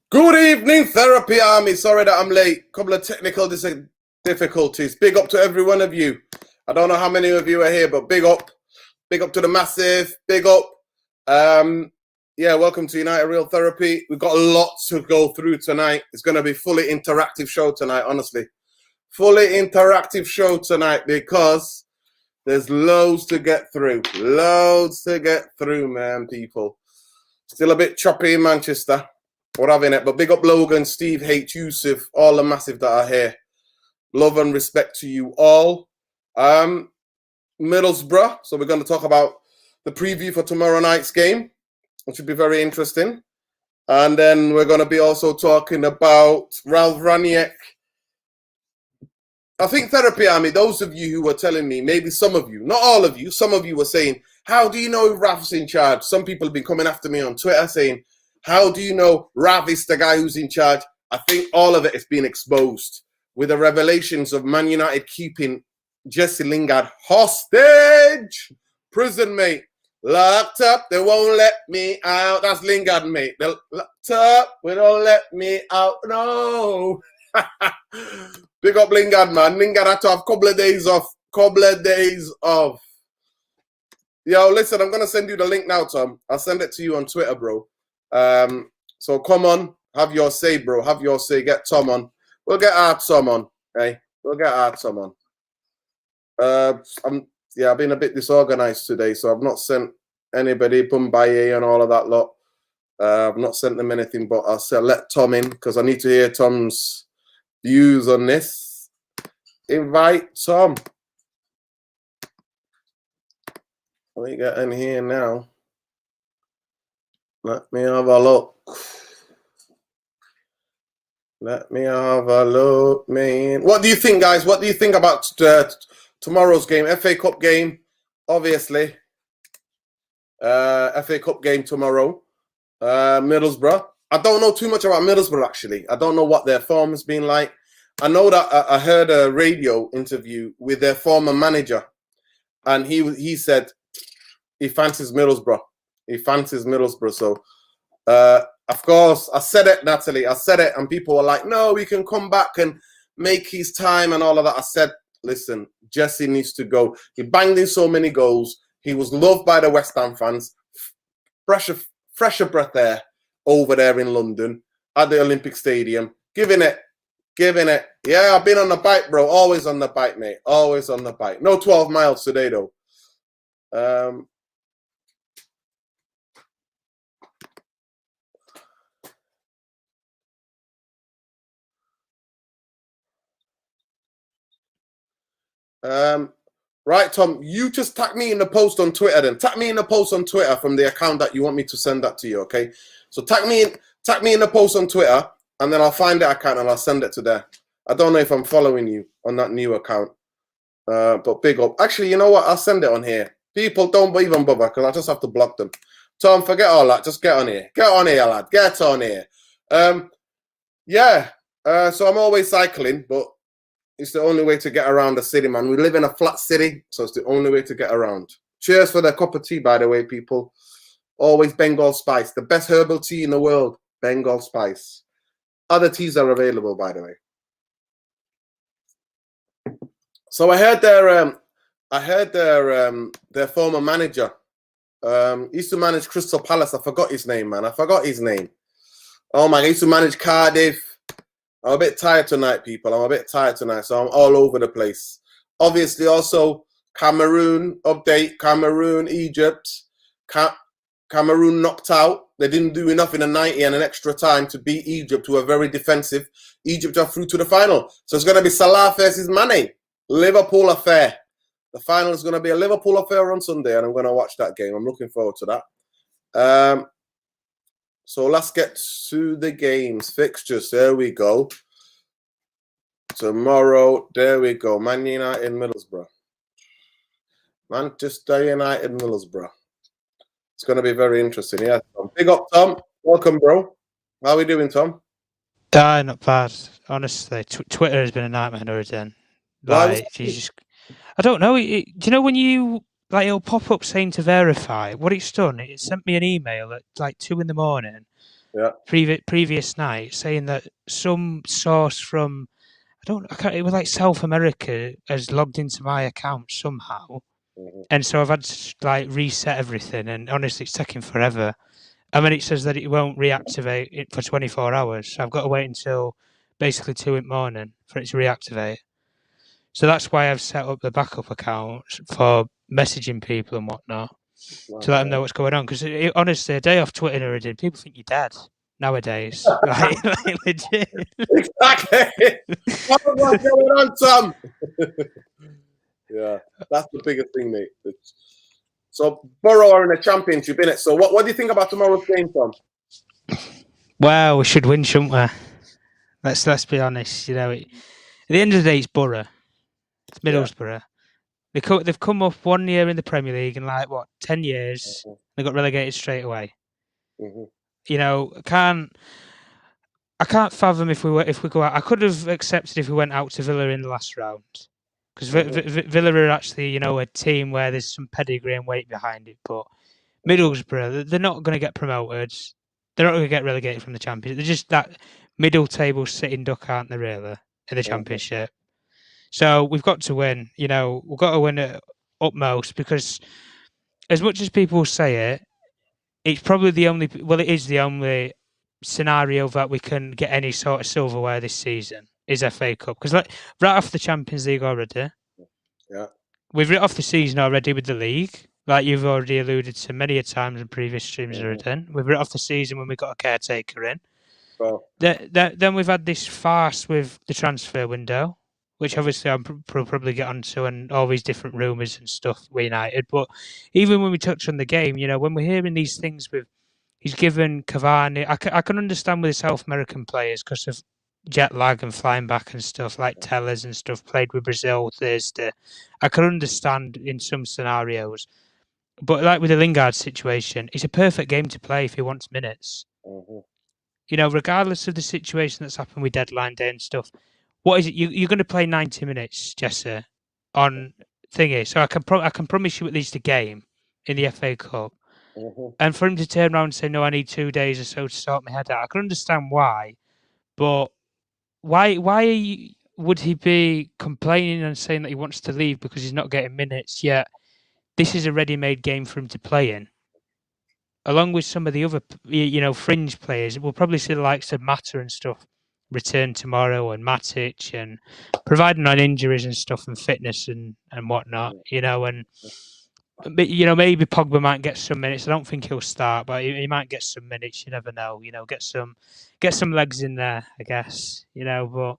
Good evening, Therapy Army. Sorry that I'm late. Couple of technical difficulties. Big up to every one of you. I don't know how many of you are here, but big up. Big up to the massive. Big up. Yeah, welcome to United Real Therapy. We've got a lot to go through tonight. It's going to be fully interactive show tonight, honestly. Fully interactive show tonight because there's loads to get through. Loads to get through, man, people. Still a bit choppy in Manchester. We're having it, but big up Logan, Steve, H, Yusuf, all the massive that are here. Love and respect to you all. Middlesbrough. So we're going to talk about the preview for tomorrow night's game, which should be very interesting. And then we're going to be also talking about Ralph Ranić. I think Therapy Army, those of you who were telling me, maybe some of you, not all of you, some of you were saying, how do you know if Ralph's in charge? Some people have been coming after me on Twitter saying, how do you know Rav is the guy who's in charge? I think all of it has been exposed with the revelations of Man United keeping Jesse Lingard hostage. Prison, mate. Locked up, they won't let me out. That's Lingard, mate. They're locked up, they don't let me out. No. Big up Lingard, man. Lingard had to have a couple of days off. Yo, listen, I'm going to send you the link now, Tom. I'll send it to you on Twitter, bro. So come on, have your say, bro. Have your say. Get Tom on. We'll get our Tom on. Hey, we'll get our Tom on. I've been a bit disorganized today, so I've not sent anybody Bumbaye and all of that lot. I've not sent them anything, but I'll say let Tom in because I need to hear Tom's views on this. Invite Tom. What you got in here now? Let me have a look. Let me have a look, man. What do you think, guys? What do you think about tomorrow's game? FA Cup game, obviously. FA Cup game tomorrow. Middlesbrough. I don't know too much about Middlesbrough, actually. I don't know what their form has been like. I know that I heard a radio interview with their former manager, and he said he fancies Middlesbrough. He fancies Middlesbrough. So, of course, I said it, Natalie. I said it, and people were like, no, we can come back and make his time and all of that. I said, listen, Jesse needs to go. He banged in so many goals. He was loved by the West Ham fans. Fresher breath air over there in London at the Olympic Stadium. Giving it. Yeah, I've been on the bike, bro. Always on the bike, mate. Always on the bike. No 12 miles today, though. Right, Tom, you just tag me in the post on Twitter then. Tag me in the post on Twitter from the account that you want me to send that to you, okay? So tag me in the post on Twitter, and then I'll find that account and I'll send it to there. I don't know if I'm following you on that new account. But big up. Actually, you know what? I'll send it on here. People don't even bother because I just have to block them. Tom, forget all that. Just get on here. Get on here, lad. Get on here. So I'm always cycling, but it's the only way to get around the city, man. We live in a flat city, so it's the only way to get around. Cheers for the cup of tea, by the way, people. Always Bengal Spice. The best herbal tea in the world, Bengal Spice. Other teas are available, by the way. So I heard their former manager. He used to manage Crystal Palace. I forgot his name, man. Oh, my, he used to manage Cardiff. I'm a bit tired tonight, people. I'm a bit tired tonight, so I'm all over the place. Obviously, also, Cameroon update. Cameroon, Egypt. Cameroon knocked out. They didn't do enough in a 90 and an extra time to beat Egypt, who are very defensive. Egypt are through to the final. So it's going to be Salah versus Mane. Liverpool affair. The final is going to be a Liverpool affair on Sunday, and I'm going to watch that game. I'm looking forward to that. So let's get to the games. Fixtures, there we go. Tomorrow, there we go. Man United, Middlesbrough. Manchester United, Middlesbrough. It's going to be very interesting. Yeah, Tom. Big up, Tom. Welcome, bro. How are we doing, Tom? Not bad. Honestly, Twitter has been a nightmare again. Like, I don't know. Do you know when it'll pop up saying to verify? What it's done, it sent me an email at like 2 a.m, previous night, saying that some source from it was like South America has logged into my account somehow, and so I've had to like reset everything, and honestly, it's taking forever. I mean, it says that it won't reactivate it for 24 hours. So I've got to wait until basically 2 in the morning for it to reactivate. So that's why I've set up the backup account for messaging people and whatnot to let them know what's going on. Because honestly, a day off Twitter already, people think you're dead nowadays. like legit. Exactly. What's going on, Tom? Yeah, that's the biggest thing, mate. So Borough are in the championship, innit? So what do you think about tomorrow's game, Tom? Well, we should win, shouldn't we? Let's be honest. You know, at the end of the day, it's Borough. It's Middlesbrough. Yeah. They've come up 1 year in the Premier League in 10 years. They got relegated straight away. You know, I can't fathom if we go out. I could have accepted if we went out to Villa in the last round, because Villa are actually a team where there's some pedigree and weight behind it. But Middlesbrough, they're not going to get promoted. They're not going to get relegated from the Championship. They're just that middle table sitting duck, aren't they? Really, in the Championship. So we've got to win. We've got to win at utmost, because as much as people say it, it's probably the only. Well, it is the only scenario that we can get any sort of silverware this season is FA Cup, because right off the Champions League already. Yeah, we've written off the season already with the league, like you've already alluded to many a times in previous streams already. We've written off the season when we got a caretaker in. Then we've had this farce with the transfer window, which obviously I'll probably get onto, and all these different rumours and stuff with United. But even when we touch on the game, when we're hearing these things with he's given Cavani, I can understand with the South American players because of jet lag and flying back and stuff, like Tellers and stuff, played with Brazil Thursday. I can understand in some scenarios. But like with the Lingard situation, it's a perfect game to play if he wants minutes. Regardless of the situation that's happened with deadline day and stuff, what is it? You're going to play 90 minutes, Jesse, on thingy. So I can promise you at least a game in the FA Cup. And for him to turn around and say, no, I need 2 days or so to sort my head out, I can understand why. But why would he be complaining and saying that he wants to leave because he's not getting minutes, yet this is a ready-made game for him to play in? Along with some of the other, fringe players, we'll probably see the likes of Mata and stuff return tomorrow, and Matic, and providing on injuries and stuff and fitness and whatnot, and maybe Pogba might get some minutes. I don't think he'll start, but he might get some minutes. You never know. Get some legs in there, I guess. But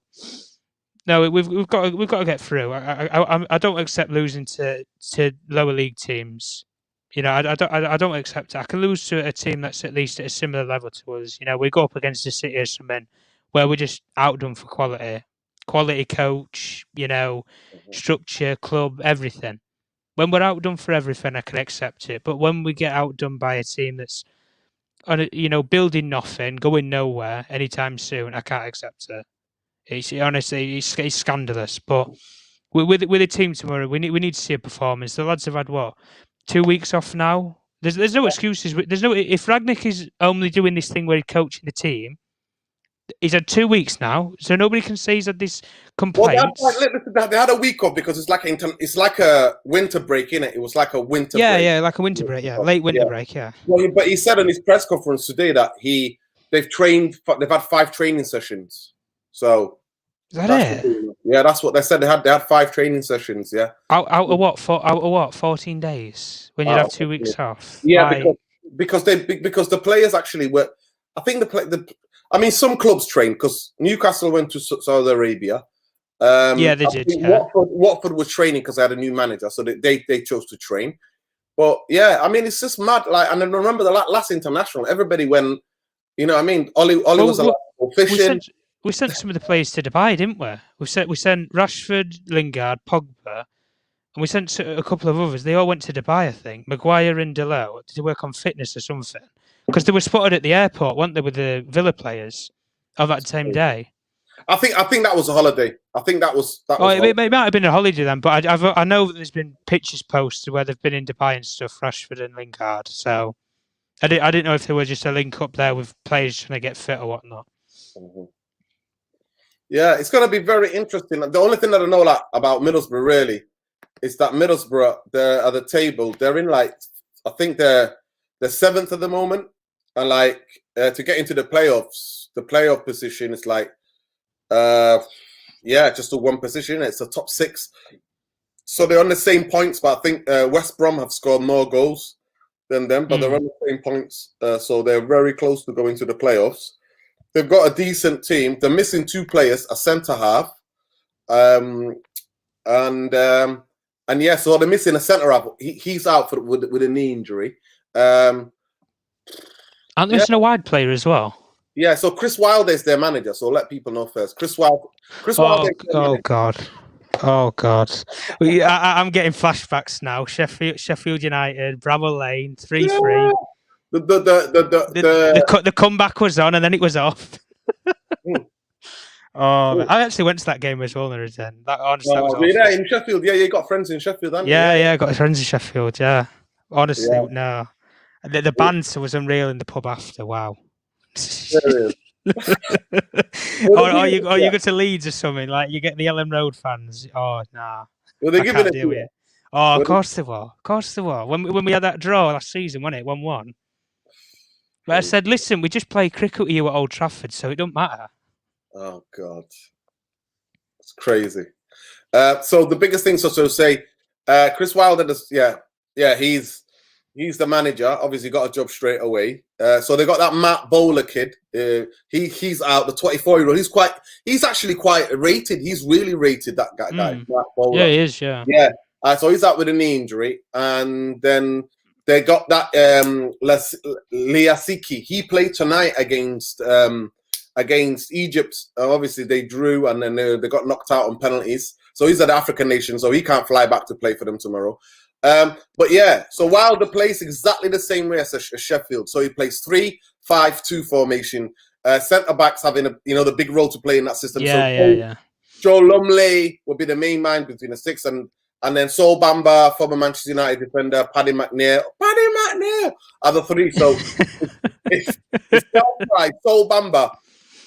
no, we've got to get through. I don't accept losing to lower league teams. I don't accept it. I can lose to a team that's at least at a similar level to us. We go up against the City or something where we're just outdone for quality coach, structure, club, everything. When we're outdone for everything, I can accept it. But when we get outdone by a team that's, building nothing, going nowhere anytime soon, I can't accept it. It's scandalous. But with the team tomorrow, we need to see a performance. The lads have had 2 weeks off now. There's no excuses. If Ragnick is only doing this thing where he's coaching the team, he's had 2 weeks now, so nobody can say he's had this complaint. Well, they had a week off because it's like a winter break, innit? It was like a winter break. Yeah, like a winter break, late winter break, yeah. Well, but he said in his press conference today that they've had 5 training sessions. So is that it? Yeah, that's what they said. They had 5 training sessions. Yeah. Out of what? 14 days when you'd have 2 weeks off. Yeah, because the players actually were. I think some clubs trained because Newcastle went to Saudi Arabia. They did. Yeah. Watford was training because they had a new manager, so they chose to train. But yeah, it's just mad. And I remember the last international, everybody went. Ollie was fishing. We sent some of the players to Dubai, didn't we? We sent Rashford, Lingard, Pogba, and we sent a couple of others. They all went to Dubai, I think. Maguire and Delo to work on fitness or something. Because they were spotted at the airport, weren't they, with the Villa players on that same day? I think that was a holiday. I think that was. It might have been a holiday then, but I know that there's been pictures posted where they've been in Dubai and stuff, Rashford and Lingard. So I didn't know if there was just a link up there with players trying to get fit or whatnot. Mm-hmm. Yeah, it's going to be very interesting. The only thing that I know about Middlesbrough really is that Middlesbrough, they're at the table. They're in I think they're 7th at the moment, and to get into the playoffs, the playoff position is just a one position. It's a top 6, so they're on the same points. But I think West Brom have scored more goals than them, but they're on the same points, so they're very close to going to the playoffs. They've got a decent team. They're missing 2 players, a centre half, so they're missing a centre half. He's out with a knee injury. Aren't they missing a wide player as well? Yeah, so Chris Wilder is their manager. So let people know first. Chris Wilder. Oh God. I'm getting flashbacks now. Sheffield United, Bramall Lane, 3-3. The comeback was on and then it was off. I actually went to that game as well. That was in Sheffield. Yeah, you got friends in Sheffield, haven't you? Yeah, I got friends in Sheffield. Yeah, honestly, no. The banter was unreal in the pub after. Wow. or you go to Leeds or something, like you get the Ellen Road fans. Oh nah. Well, they give it a Oh, of course they were. When we had that draw last season, wasn't it? 1-1. But I said, listen, we just play cricket with you at Old Trafford, so it don't matter. Oh God, it's crazy. So the biggest thing, so say, Chris Wilder, he's the manager. Obviously, got a job straight away. So they got that Matt Bowler kid. He's out. The 24-year-old. He's actually quite rated. He's really rated, that guy. Matt Bowler. Yeah, he is. Yeah. Yeah. So he's out with a knee injury, and then they got that Liasiki. He played tonight against Egypt. Obviously, they drew, and then they got knocked out on penalties. So he's an African nation, so he can't fly back to play for them tomorrow. But yeah, so Wilder plays exactly the same way as Sheffield. So he plays 3-5-2 formation. Centre backs having the big role to play in that system. Yeah. Joe Lumley will be the main man between the 6 and then Sol Bamba, former Manchester United defender, Paddy McNair are the 3. So it's Sol Bamba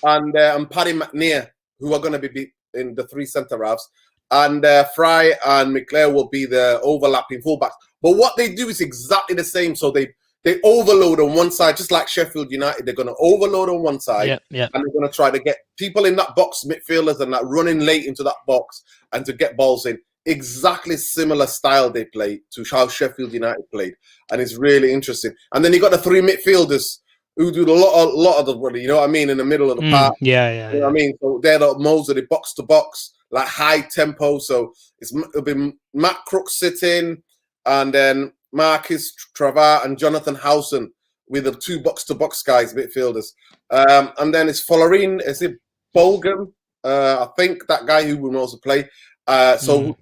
and Paddy McNair who are going to be in the 3 centre halves. And Fry and McClare will be the overlapping fullbacks. But what they do is exactly the same. So they overload on one side, just like Sheffield United. They're going to overload on one side, and they're going to try to get people in that box, midfielders, and that running late into that box, and to get balls in. Exactly similar style they play to how Sheffield United played, and it's really interesting. And then you got the 3 midfielders who do a lot of the running. You know what I mean? In the middle of the park. Yeah. You know what I mean? So they're the modes of the box to box. Like high tempo, so it'll be Matt Crooks sitting, and then Marcus Travart and Jonathan Howson with the 2 box-to-box guys, midfielders. And then it's Follerine, is it Bolgan? I think that guy who will also play. So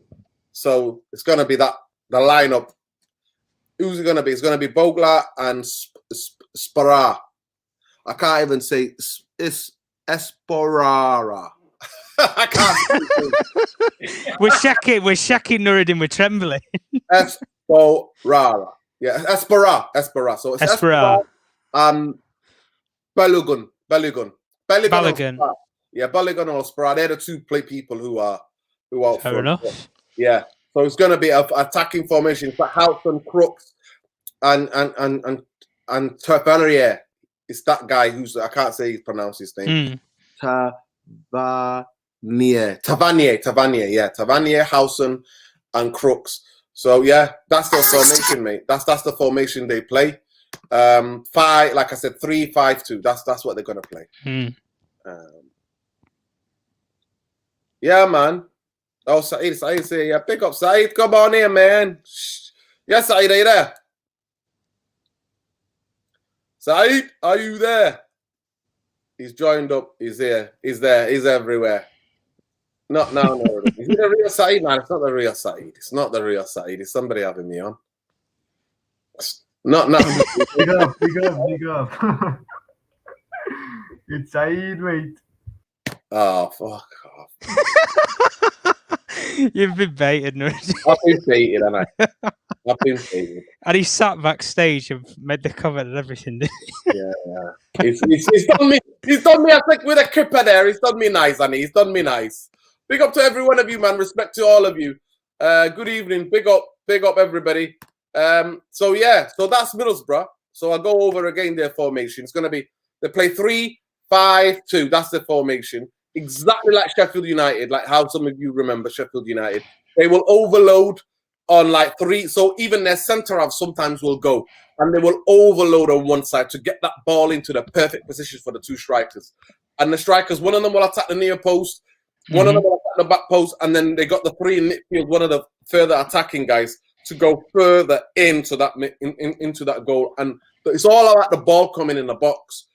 it's going to be the lineup. Who's it going to be? It's going to be Bogla and Spara. I can't even say it's Esporara. I can't. We're shaking Nuruddin, we're trembling. Esporara. Yeah, Espera. So it's Espera and Balogun. Yeah, Balogun or Espera. They're the 2 people who are fair enough. Yeah. So it's going to be an attacking formation for Houghton, Crooks, and Tavernier. It's that guy who's, I can't say pronounce his name. Tavernier, yeah. Tavernier, Howson, and Crooks. So yeah, that's the formation, mate. That's the formation they play. 5, like I said, 3-5-2. That's what they're gonna play. Yeah, man. Oh, Saeed say, yeah, pick up Saeed. Come on here, man. Yes, Saeed, are you there? Saeed, are you there? He's joined up. He's here. He's there. He's everywhere. Not now, no. Is it the real Saeed, man? It's not the real Saeed. It's not the real Saeed. It's somebody having me on. Not now. Big up. It's Saeed, wait. Oh, fuck off. You've been baited, Nuruddin. I've been baited, haven't I? I've been faded. And he sat backstage and made the comment and everything. Yeah. He's done me. He's done me. I think with a kipper there. He's done me nice, Annie. He's done me nice. Big up to every one of you, man. Respect to all of you. Good evening. Big up, everybody. So that's Middlesbrough. So I'll go over again their formation. It's going to be they play 3-5-2. That's the formation. Exactly like Sheffield United, like how some of you remember Sheffield United. They will overload on like 3. So even their centre half sometimes will go. And they will overload on one side to get that ball into the perfect position for the 2 strikers. And the strikers, one of them will attack the near post, one of them will attack the back post, and then they got the 3 in midfield, one of the further attacking guys, to go further into that into that goal. And it's all about the ball coming in the box.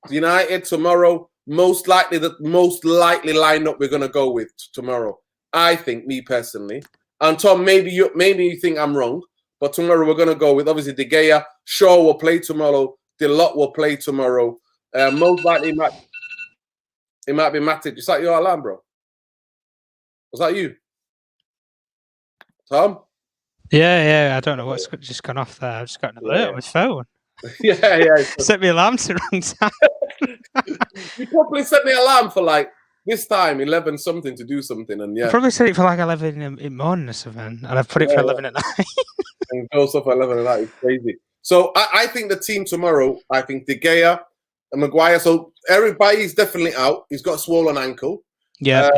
United tomorrow, most likely lineup we're going to go with tomorrow. I think, me personally. And Tom, maybe you think I'm wrong. But tomorrow we're going to go with, obviously, De Gea. Shaw will play tomorrow. Delot will play tomorrow. Most likely, it might be Matic. Is that your alarm, bro? Was that you? Tom? Yeah. I don't know what's just gone off there. I've just got an alert on my phone. Yeah. Set me alarm to the wrong time. You probably set me alarm for like this time, 11 something to do something. And I probably set it for like 11 in the morning or something. And I've put it for 11 at night. And goes off at 11 and that is crazy. So I think the team tomorrow, I think De Gea and Maguire. So everybody's definitely out. He's got a swollen ankle. Yeah.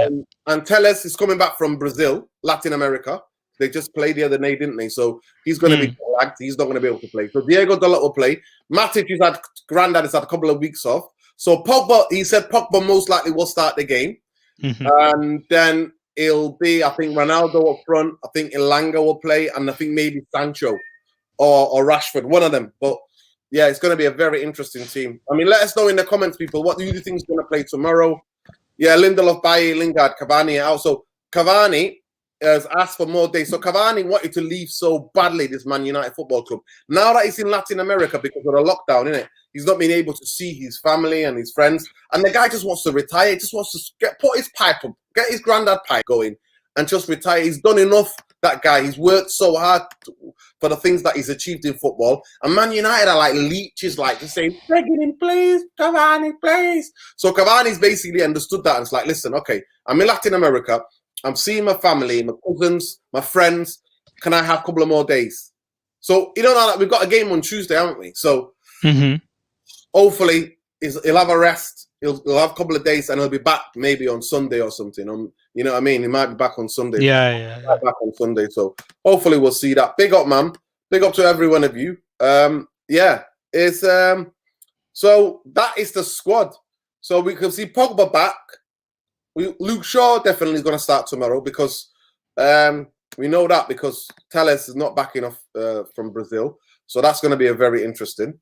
And Telles is coming back from Brazil, Latin America. They just played the other day, didn't they? So he's going to be lagged. He's not going to be able to play. So Diego Dalot will play. Matic Grandad has had a couple of weeks off. So Pogba, he said Pogba most likely will start the game. And then it'll be, I think, Ronaldo up front. I think Elanga will play. And I think maybe Sancho or Rashford, one of them. But yeah, it's going to be a very interesting team. I mean, let us know in the comments, people, what do you think is going to play tomorrow? Yeah, Lindelof, Bailly, Lingard, Cavani. Also, Cavani has asked for more days. So Cavani wanted to leave so badly, this Man United Football Club. Now that he's in Latin America because of the lockdown, innit? He's not been able to see his family and his friends. And the guy just wants to retire. He just wants to put his pipe up, get his granddad pipe going and just retire. He's done enough, that guy. He's worked so hard for the things that he's achieved in football. And Man United are like leeches, like just saying, begging him, please, Cavani, please. So Cavani's basically understood that. And it's like, listen, okay, I'm in Latin America. I'm seeing my family, my cousins, my friends. Can I have a couple of more days? So, you know, now that we've got a game on Tuesday, haven't we? So, hopefully, he'll have a rest. He'll have a couple of days and he'll be back maybe on Sunday or something. You know what I mean? He might be back on Sunday. Yeah. Back on Sunday. So, hopefully, we'll see that. Big up, man. Big up to every one of you. It's so that is the squad. So, we can see Pogba back. Luke Shaw definitely is going to start tomorrow because we know that because Telles is not back enough from Brazil. So that's going to be a very interesting.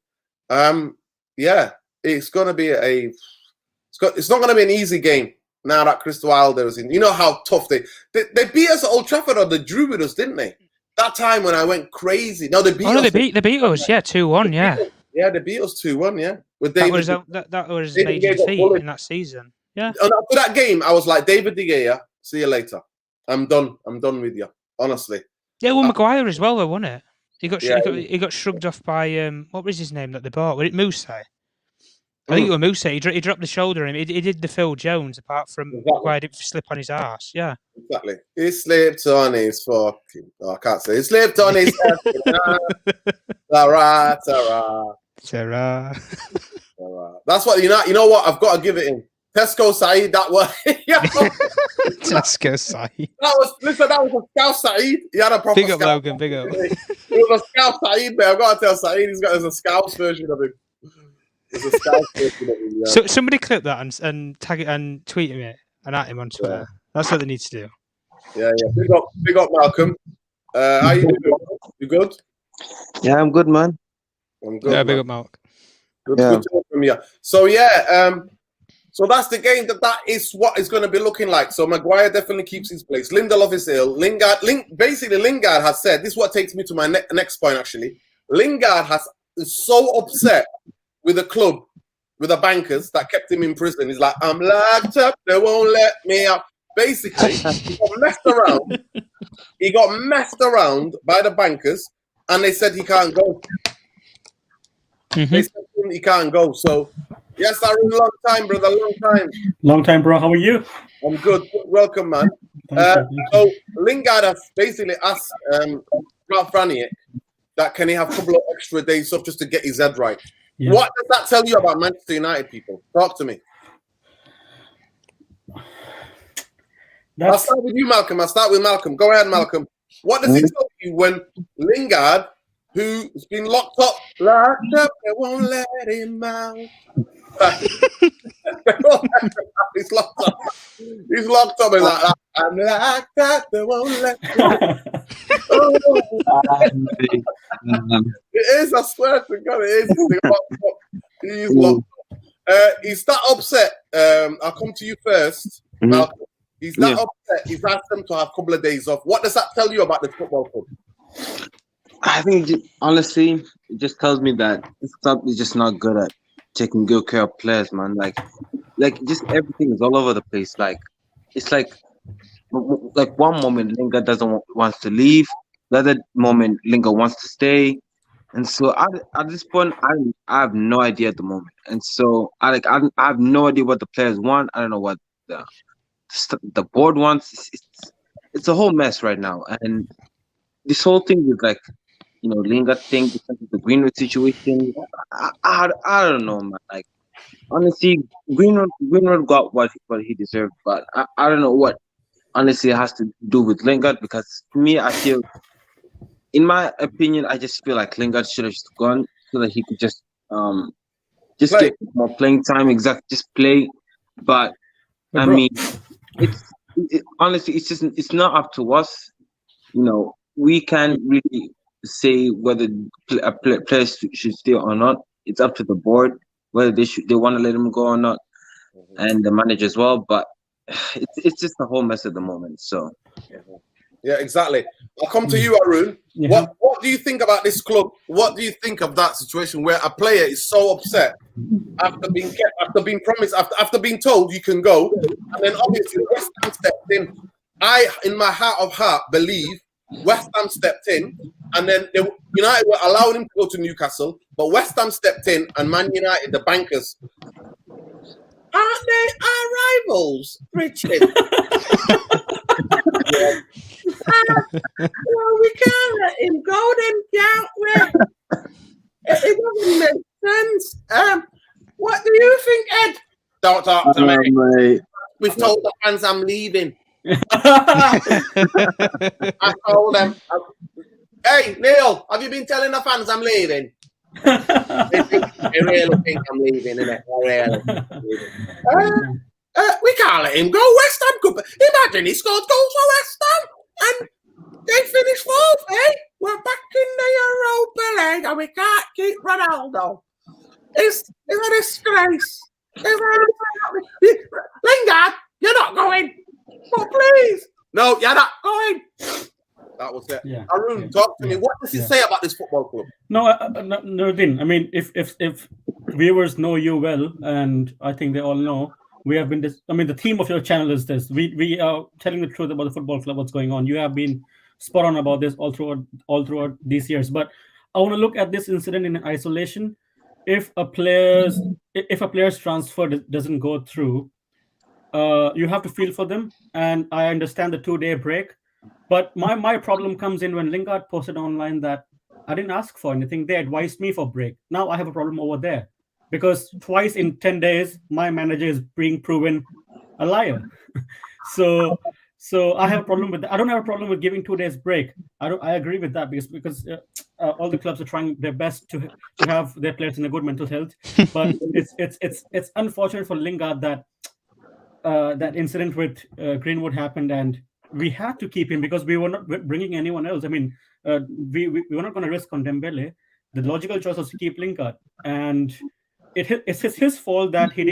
It's going to be it's not going to be an easy game now that Chris Wilder is in. You know how tough they beat us at Old Trafford, or they drew with us, didn't they? That time when I went crazy. No, they beat us. They beat us, 2-1, yeah. Yeah, they beat us 2-1, yeah. With that was a major defeat in that season. Yeah. And after that game, I was like, David De Gea, see you later. I'm done with you, honestly. Yeah, well, Maguire as well, though, wasn't it? He got shrugged off by what was his name that they bought? Was it Mufc? I think it was Mufc. He dropped the shoulder on him. He did the Phil Jones, apart from Maguire didn't slip on his arse. Yeah. Exactly. He slipped on his fucking. Oh, I can't say. He slipped on his. Sarah. That's what you know. What I've got to give it in. Tesco Saeed, that one. Tesco Saeed. That was a Scout Saeed. He had a proper big up, Scout. Logan, big up. It was a Scout Saeed, man. I've got to tell Saeed, there's a Scout version of him. There's a Scout version of him, yeah. So somebody clip that and tag it and tweet him it and at him on Twitter. Yeah. That's what they need to do. Yeah. Big up, Malcolm. How you doing? You good? Yeah, I'm good, man. I'm good. Yeah, man. Big up, Mark. Good to hear from you. So so that's the game. That is what it's going to be looking like. So Maguire definitely keeps his place. Lindelof is ill. Lingard has said, this is what takes me to my next point, actually. Lingard is so upset with the club, with the bankers that kept him in prison. He's like, I'm locked up. They won't let me out. basically, he got messed around. He got messed around by the bankers, and they said he can't go. They said he can't go. So, yes, Aaron, long time, brother, long time. Long time, bro. How are you? I'm good. Welcome, man. So Lingard has basically asked Ralph Ranier that can he have a couple of extra days off just to get his head right. Yeah. What does that tell you about Manchester United, people? Talk to me. I'll start with you, Malcolm. Go ahead, Malcolm. What does it tell you when Lingard, who's been locked up, they won't let him out. He's locked up. He's locked up. He's like, I'm locked up. They won't let me out. It is. I swear to God, it is. He's locked up. He's that upset. I'll come to you first, Malcolm. He's that upset. He's asked them to have a couple of days off. What does that tell you about the football club? I think, honestly, it just tells me that this club is just not good at taking good care of players, man. Like just everything is all over the place. Like, it's like one moment Lingard wants to leave, the other moment Lingard wants to stay, and so at this point I have no idea at the moment, and so I have no idea what the players want. I don't know what the board wants. It's a whole mess right now, and this whole thing is like, Lingard thing because of the Greenwood situation. I don't know, man. Like, honestly, Greenwood got what he deserved, but I don't know what honestly it has to do with Lingard, because to me, I feel, in my opinion, I just feel like Lingard should have just gone so that he could just get more playing time. Just play. But I mean, honestly, it's not up to us. We can't really say whether a player should stay or not. It's up to the board whether they want to let him go or not, and the manager as well. But it's just a whole mess at the moment. So yeah, exactly. I'll come to you, Arun. Yeah. What do you think about this club? What do you think of that situation where a player is so upset after being promised, after being told you can go, and then obviously West Ham stepped in? I, in my heart of heart, believe West Ham stepped in, and then United were allowing him to go to Newcastle, but West Ham stepped in, and Man United, the bankers, aren't they our rivals, Richard? Well, we can't let him go, then, can't we? It doesn't make sense. What do you think, Ed? Don't talk to me. Mate. We've told the fans I'm leaving. I told them, hey, Neil, have you been telling the fans I'm leaving? They really think I'm leaving, innit? We can't let him go. West Ham could. Imagine he scored goals for West Ham and they finished fourth, eh? We're back in the Europa League and we can't keep Ronaldo. It's a disgrace. Lingard, you're not going. Oh, please. No, you're not going. That was it. Yeah. Arun, talk to me. What does he say about this football club? No, Din. I mean, if viewers know you well, and I think they all know, we have been the theme of your channel is this. We are telling the truth about the football club, what's going on. You have been spot on about this all throughout these years. But I want to look at this incident in isolation. If a player's transfer doesn't go through, you have to feel for them. And I understand the 2-day break. But my problem comes in when Lingard posted online that I didn't ask for anything. They advised me for break. Now I have a problem over there. Because twice in 10 days, my manager is being proven a liar. So I have a problem with that. I don't have a problem with giving 2 days break. I agree with that because all the clubs are trying their best to have their players in a good mental health. But it's unfortunate for Lingard that that incident with Greenwood happened, and we had to keep him because we were not bringing anyone else. I mean, we were not going to risk on Dembele. The logical choice was to keep Lingard, and it's his fault that he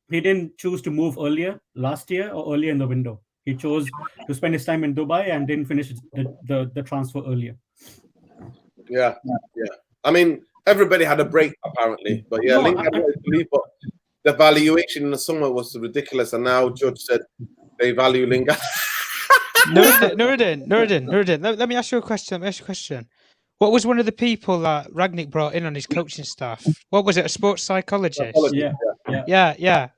didn't choose to move earlier last year or earlier in the window. He chose to spend his time in Dubai and didn't finish the transfer earlier. Yeah. I mean, everybody had a break apparently, but Lingard wanted to leave, but the valuation in the summer was ridiculous, and now Judge said They value Lingard. Nuruddin. Let me ask you a question. What was one of the people that Rangnick brought in on his coaching staff? What was it? A sports psychologist? Yeah.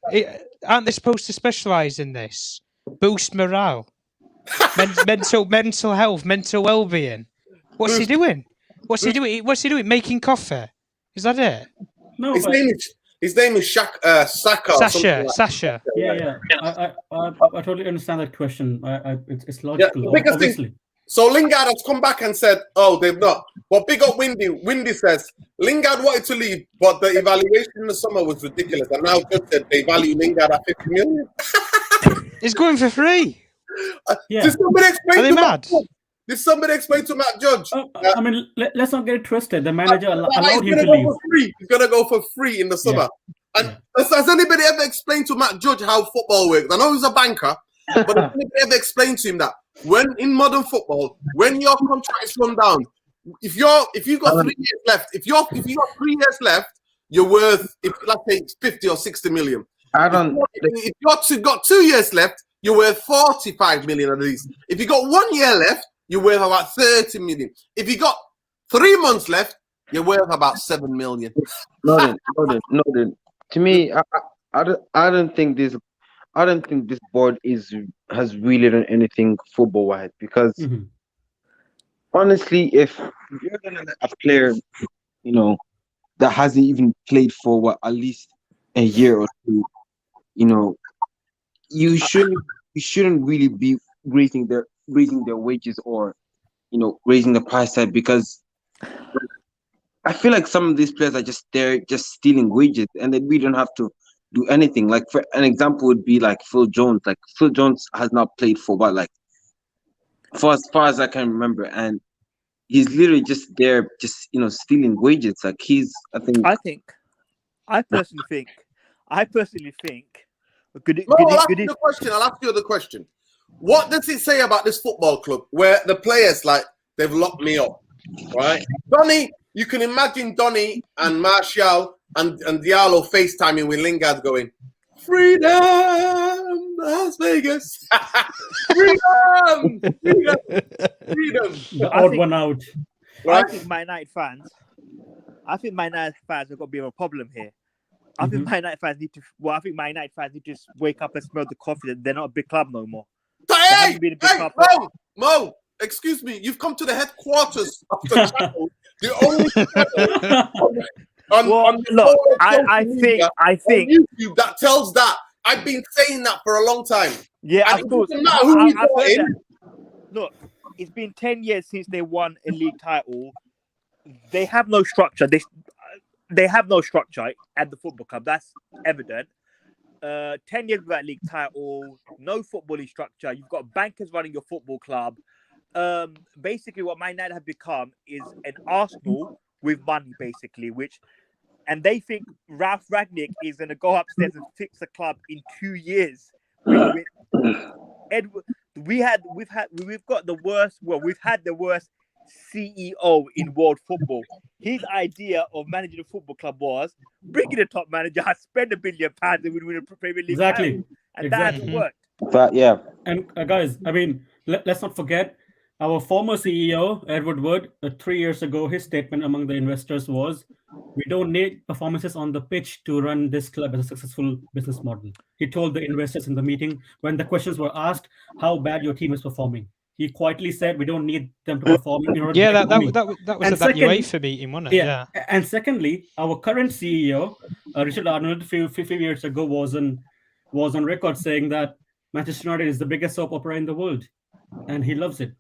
Aren't they supposed to specialise in this? Boost morale, mental health, mental well-being. What's he doing? Making coffee? Is that it? No, His name is Saka. Sasha. Yeah. I totally understand that question. It's logical, obviously. So Lingard has come back and said, "Oh, they've not." But big up Windy. Windy says Lingard wanted to leave, but the evaluation in the summer was ridiculous, and now just said they value Lingard at 50 million. He's going for free. Did somebody explain to mad? Did somebody explain to Matt Judge? I mean, let's not get it twisted. The manager allowed him to leave. He's going to go for free in the summer. And has anybody ever explained to Matt Judge how football works? I know he's a banker, but has anybody ever explained to him that when in modern football, when your contract is run down, if you've got 3 years left, if you got 3 years left, you're worth, let's say it's 50 or 60 million. If you've got 2 years left, you're worth 45 million at least. If you got 1 year left, you're worth about 30 million. If you got 3 months left, you're worth about 7 million. No. To me, I don't think this board has really done anything football wise, because honestly, if you're gonna let a player, that hasn't even played for at least a year or two, you shouldn't really be raising their wages or raising the price tag, because I feel like some of these players are just stealing wages, and then we don't have to do anything. Like, for an example would be like Phil Jones. Like, Phil Jones has not played for for as far as I can remember, and he's literally just there, stealing wages. Like, I personally think. I'll ask you the question. What does it say about this football club where the players, like, they've locked me up, right? Donny, you can imagine Donny and Martial and Diallo FaceTiming with Lingard going, "Freedom, Las Vegas." Freedom. The odd one out. Right? I think Man United fans have got a bit of a problem here. I think Man United fans need to just wake up and smell the coffee that they're not a big club no more. Hey, Mo, excuse me. You've come to the headquarters of the channel. The only I think YouTube that tells that. I've been saying that for a long time. Yeah, and of course. Look, it's been 10 years since they won a league title. They have no structure. They have no structure at the football club. That's evident. 10 years without league title, no footballing structure. You've got bankers running your football club. Basically, what Man United have become is an Arsenal with money, basically. And they think Ralph Rangnick is going to go upstairs and fix the club in 2 years. We've had the worst CEO in world football. His idea of managing a football club was bring in a top manager, spend £1 billion, and we win a Premier League title. And that hasn't worked. But yeah. And guys, I mean, let's not forget our former CEO, Edward Wood, 3 years ago, his statement among the investors was, "We don't need performances on the pitch to run this club as a successful business model." He told the investors in the meeting when the questions were asked how bad your team is performing. He quietly said, "We don't need them to perform in order to make money." That was at that UEFA meeting, wasn't it? Yeah. And secondly, our current CEO, Richard Arnold, a few years ago, was on record saying that Manchester United is the biggest soap opera in the world, and he loves it.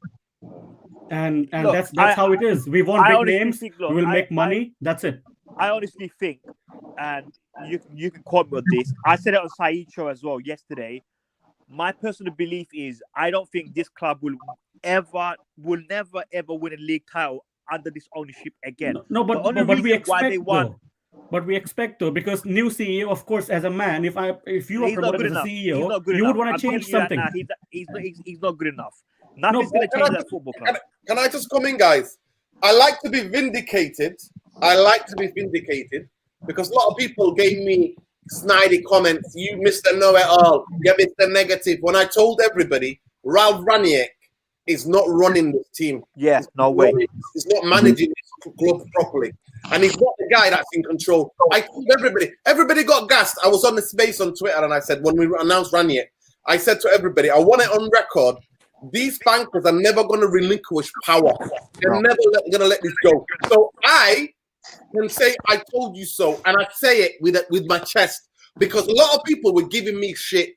And look, that's how it is. We want big names. We will make money. That's it. I honestly think, and you can quote me on this. I said it on Saeed's show as well yesterday. My personal belief is I don't think this club will never ever win a league title under this ownership again. No, but we expect to, because new CEO, of course, as a man, if you are promoted as a CEO, you would want to change something. He's not good enough. Nothing's going to change that football club. Can I just come in, guys? I like to be vindicated. Because a lot of people gave me snidey comments. You Mr. Know-it-all. You Mr. Negative. When I told everybody, Ralph Ranić is not running this team. Yeah, no way. He's not managing this club properly. And he's not the guy that's in control. I told everybody got gassed. I was on the space on Twitter and I said, when we announced Ranić, I said to everybody, I want it on record. These bankers are never going to relinquish power. They're never going to let this go. So I can say, I told you so. And I say it with my chest because a lot of people were giving me shit,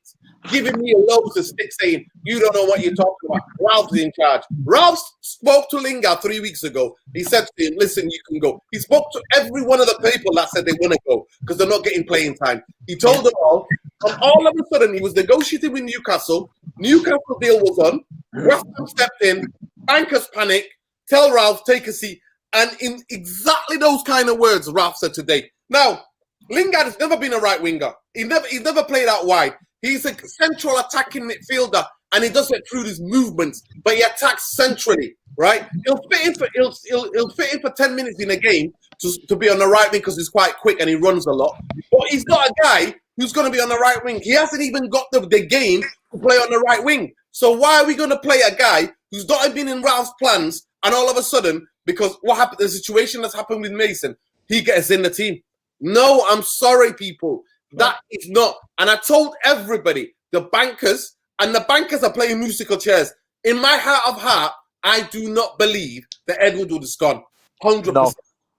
giving me loads of sticks saying, you don't know what you're talking about. Ralph's in charge. Ralph spoke to Lingard 3 weeks ago. He said to him, listen, you can go. He spoke to every one of the people that said they want to go because they're not getting playing time. He told them all. And all of a sudden, he was negotiating with Newcastle. Newcastle deal was on. West Ham stepped in. Bankers panic. Tell Ralph, take a seat. And in exactly those kind of words, Ralph said today. Now, Lingard has never been a right winger. He's never played out wide. He's a central attacking midfielder, and he does it through his movements, but he attacks centrally, right? He'll fit in for 10 minutes in a game to be on the right wing because he's quite quick and he runs a lot. But he's not a guy who's going to be on the right wing. He hasn't even got the game to play on the right wing. So why are we going to play a guy who's not been in Ralph's plans, and all of a sudden, because what happened, the situation that's happened with Mason, he gets in the team? No, I'm sorry, people. That is not. And I told everybody, the bankers are playing musical chairs. In my heart of heart, I do not believe that Ed Woodward is gone. 100%. No.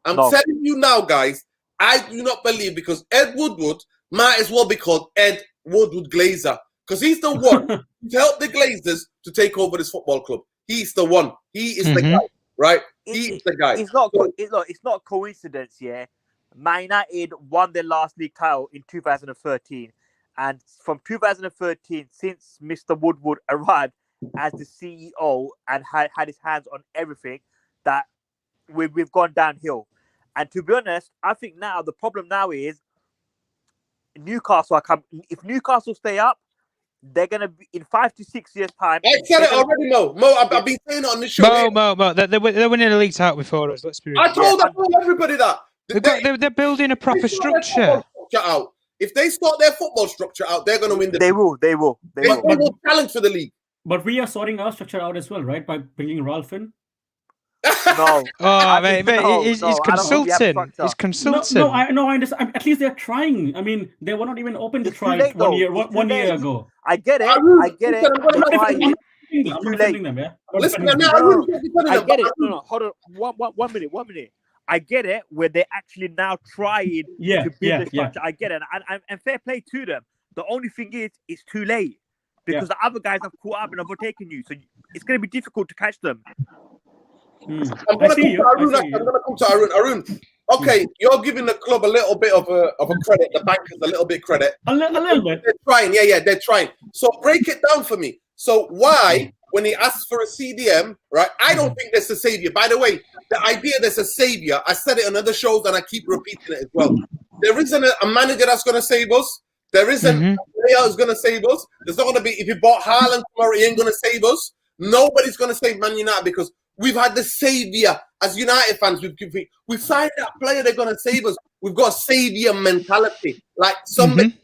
I'm telling you now, guys, I do not believe because Ed Woodward might as well be called Ed Woodward Glazer because he's the one to help the Glazers to take over this football club. He's the one. He is the guy, right? He is the guy. It's not a coincidence, yeah. Man United won their last league title in 2013. And from 2013, since Mr. Woodward arrived as the CEO and had his hands on everything, that we've gone downhill. And to be honest, I think now the problem now is Newcastle are coming. If Newcastle stay up, they're going to be in 5 to 6 years' time. I said it already, Mo. I've been saying it on the show. Mo. They're winning the league title before us. Let's be real. I told everybody that. They're building a proper structure. If they start their football structure out, they're going to win the league. They will. They will challenge for the league. But we are sorting our structure out as well, right? By bringing Ralph in. No. He's consulting. He's consulting. No, I understand. At least they're trying. I mean, they were not even open to try it one year ago. I get it. I'm not defending them, yeah? Listen, I get it. No, hold on. One minute. I get it where they're actually now trying to build the structure. I get it. And fair play to them. The only thing is, it's too late because the other guys have caught up and have overtaken you. So it's going to be difficult to catch them. I'm going to come to Arun. Arun, okay, you're giving the club a little bit of a credit, the bankers a little bit credit. A little bit. They're trying, they're trying. So break it down for me. So why, when he asks for a CDM, right, I don't think there's a savior. By the way, the idea there's a savior, I said it on other shows and I keep repeating it as well. There isn't a manager that's going to save us. There isn't a player who's going to save us. There's not going to be, if you bought Haaland tomorrow, he ain't going to save us. Nobody's going to save Man United because we've had the savior as United fans. We've signed that player, they're going to save us. We've got a savior mentality. Like somebody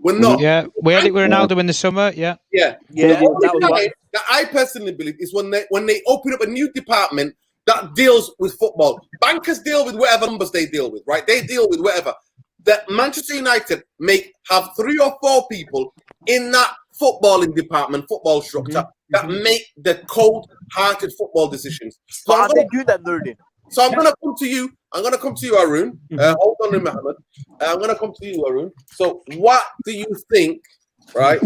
we're not. Yeah, we had it with Ronaldo in the summer. Yeah. That I personally believe is when they open up a new department that deals with football. Bankers deal with whatever numbers they deal with, right? They deal with whatever. That Manchester United have 3 or 4 people in that footballing department, football structure that make the cold-hearted football decisions. So are they doing that, Nurdin? So I'm going to come to you. Arun. Hold on, Mohammed. I'm going to come to you, Arun. So what do you think, right,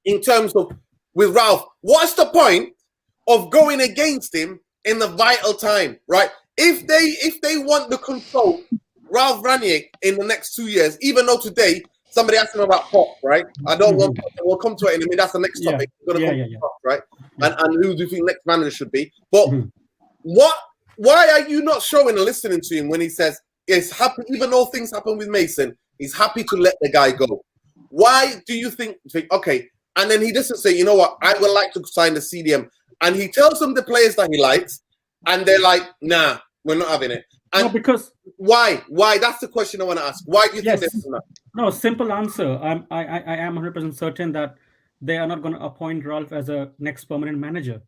in terms of with Ralph, what's the point of going against him in the vital time, right? If they want to consult Ralph Ranić in the next 2 years, even though today somebody asked him about Pop, right? I don't want. We'll come to it in a minute. That's the next topic. We're going to come to Pop, right? And who do you think next manager should be? But why are you not showing and listening to him when he says he's happy, even though things happen with Mason, he's happy to let the guy go? Why do you think okay? And then he doesn't say, you know what, I would like to sign the CDM. And he tells them the players that he likes, and they're like, nah, we're not having it. And no, because why? That's the question I want to ask. Why do you think yes, they're doing that? no, simple answer. I am 100% certain that they are not going to appoint Ralph as a next permanent manager.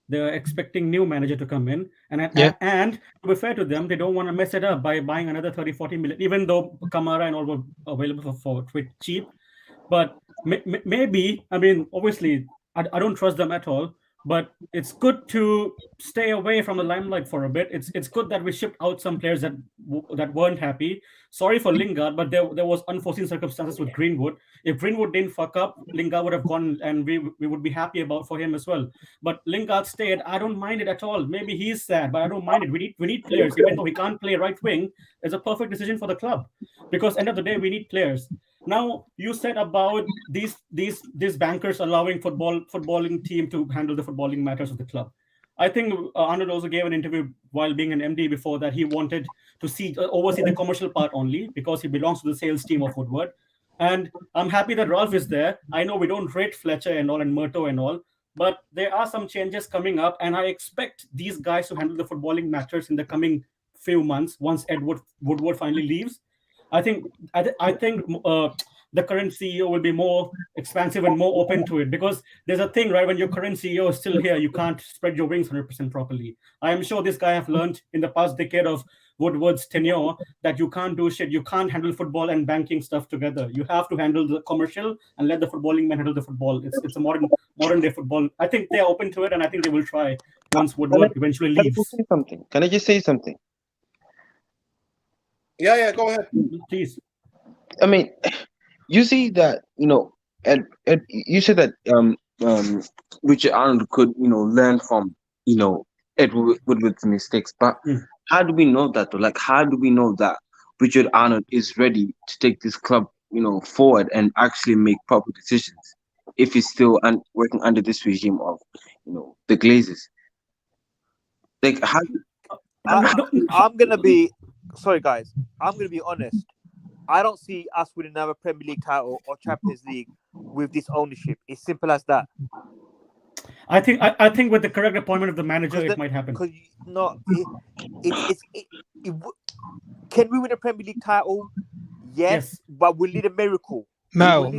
They're expecting new manager to come in, and to be fair to them, they don't want to mess it up by buying another 30-40 million, even though Kamara and all were available for cheap. But maybe, I mean, obviously, I don't trust them at all. But it's good to stay away from the limelight for a bit. It's good that we shipped out some players that weren't happy. Sorry for Lingard, but there was unforeseen circumstances with Greenwood. If Greenwood didn't fuck up, Lingard would have gone, and we would be happy for him as well. But Lingard stayed. I don't mind it at all. Maybe he's sad, but I don't mind it. We need players, even though he can't play right wing. It's a perfect decision for the club, because end of the day we need players. Now, you said about these bankers allowing footballing team to handle the footballing matters of the club. I think Arnold also gave an interview while being an MD before that he wanted to oversee the commercial part only, because he belongs to the sales team of Woodward. And I'm happy that Ralph is there. I know we don't rate Fletcher and all and Murto and all, but there are some changes coming up, and I expect these guys to handle the footballing matters in the coming few months once Woodward finally leaves. I think the current CEO will be more expansive and more open to it, because there's a thing, right? When your current CEO is still here, you can't spread your wings 100% properly. I am sure this guy have learned in the past decade of Woodward's tenure that you can't do shit. You can't handle football and banking stuff together. You have to handle the commercial and let the footballing man handle the football. It's a modern day football. I think they're open to it, and I think they will try once Woodward eventually leaves. Can I just say something? Yeah, go ahead. Please. I mean, you see that, and you said that Richard Arnold could, learn from, Ed Woodward's mistakes. But how do we know that, though? Like, how do we know that Richard Arnold is ready to take this club, forward and actually make proper decisions if he's still working under this regime of, the Glazers? Like, how? I'm gonna be sorry, guys. I'm gonna be honest. I don't see us winning another Premier League title or Champions League with this ownership. It's simple as that. I think with the correct appointment of the manager, it might happen. Because can we win a Premier League title? Yes, but we need a miracle. No.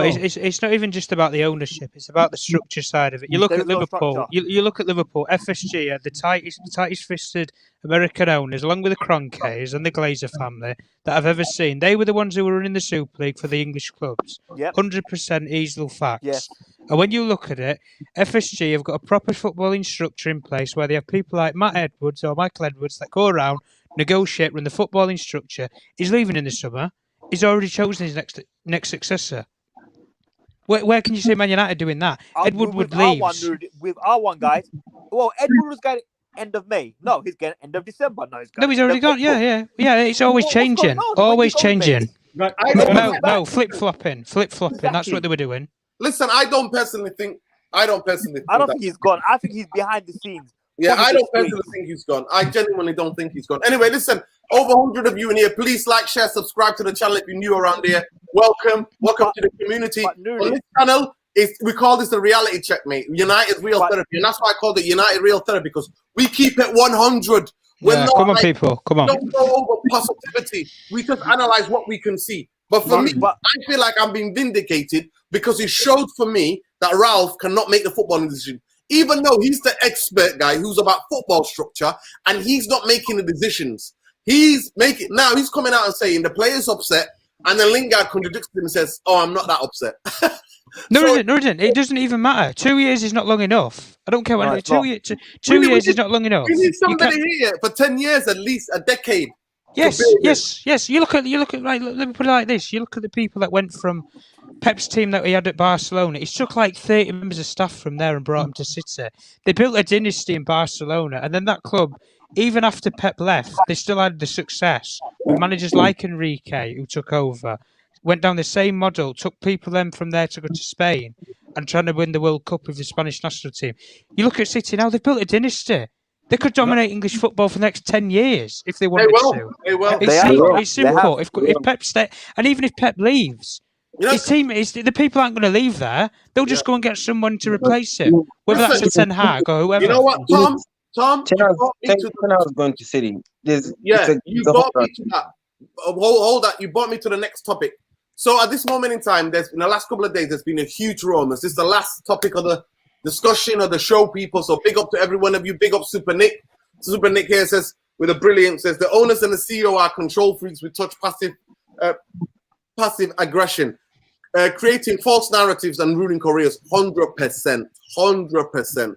It's not even just about the ownership. It's about the structure side of it. You look at Liverpool. You look at Liverpool. FSG are the tightest fisted American owners, along with the Kroenkes and the Glazer family, that I've ever seen. They were the ones who were running the Super League for the English clubs. 100% easel facts. Yes. And when you look at it, FSG have got a proper footballing structure in place where they have people like Matt Edwards or Michael Edwards that go around, negotiate, run the footballing structure. He's leaving in the summer. He's already chosen his next successor. Where can you see Man United doing that? Ed Woodward leaves. With our one, guys. Well, Ed Woodward was going end of May. No, he's going end of December. No, he's already gone. Yeah. It's always changing. Always changing. No, flip-flopping. That's what they were doing. Listen, I don't personally think he's gone. I think he's behind the scenes. Yeah, I don't personally think he's gone. I genuinely don't think he's gone. Anyway, listen, over 100 of you in here. Please like, share, subscribe to the channel if you're new around here. Welcome to the community. On this channel, we call this the reality check, mate. United Real Therapy. And that's why I called it United Real Therapy, because we keep it 100. Come on, people. Come on. Don't go over positivity. We just analyze what we can see. But for me, I feel like I'm being vindicated because he showed for me that Ralph cannot make the footballing decision. Even though he's the expert guy who's about football structure and he's not making the decisions. He's coming out and saying the player's upset, and then Lingard contradicts him and says, "Oh, I'm not that upset." No, it doesn't even matter. 2 years is not long enough. I don't care what. 2 years is not long enough. We need somebody here for 10 years, at least a decade. Yes. You look at right. Let me put it like this. You look at the people that went from Pep's team that he had at Barcelona. He took like 30 members of staff from there and brought them to City. They built a dynasty in Barcelona, and then that club, even after Pep left, they still had the success with managers like Enrique, who took over, went down the same model, took people then from there to go to Spain and trying to win the World Cup with the Spanish national team. You look at City now; they've built a dynasty. They could dominate English football for the next 10 years if they wanted to. They will. It's simple. If Pep and even if Pep leaves, his team the people aren't going to leave there. They'll just go and get someone to replace him, whether that's a Ten Hag or whoever. You know what, Tom? Tom, Ten you hours, brought me 10 to 10 hours going to City. yeah, you brought me to whole that. Hold that. You brought me to the next topic. So at this moment in time, in the last couple of days, there's been a huge rumors. This is the last topic of the discussion of the show, people. So big up to every one of you. Big up Super Nick. Super Nick here says, with a brilliant, says, the owners and the CEO are control freaks with touch passive aggression, creating false narratives and ruining careers. 100%. 100%.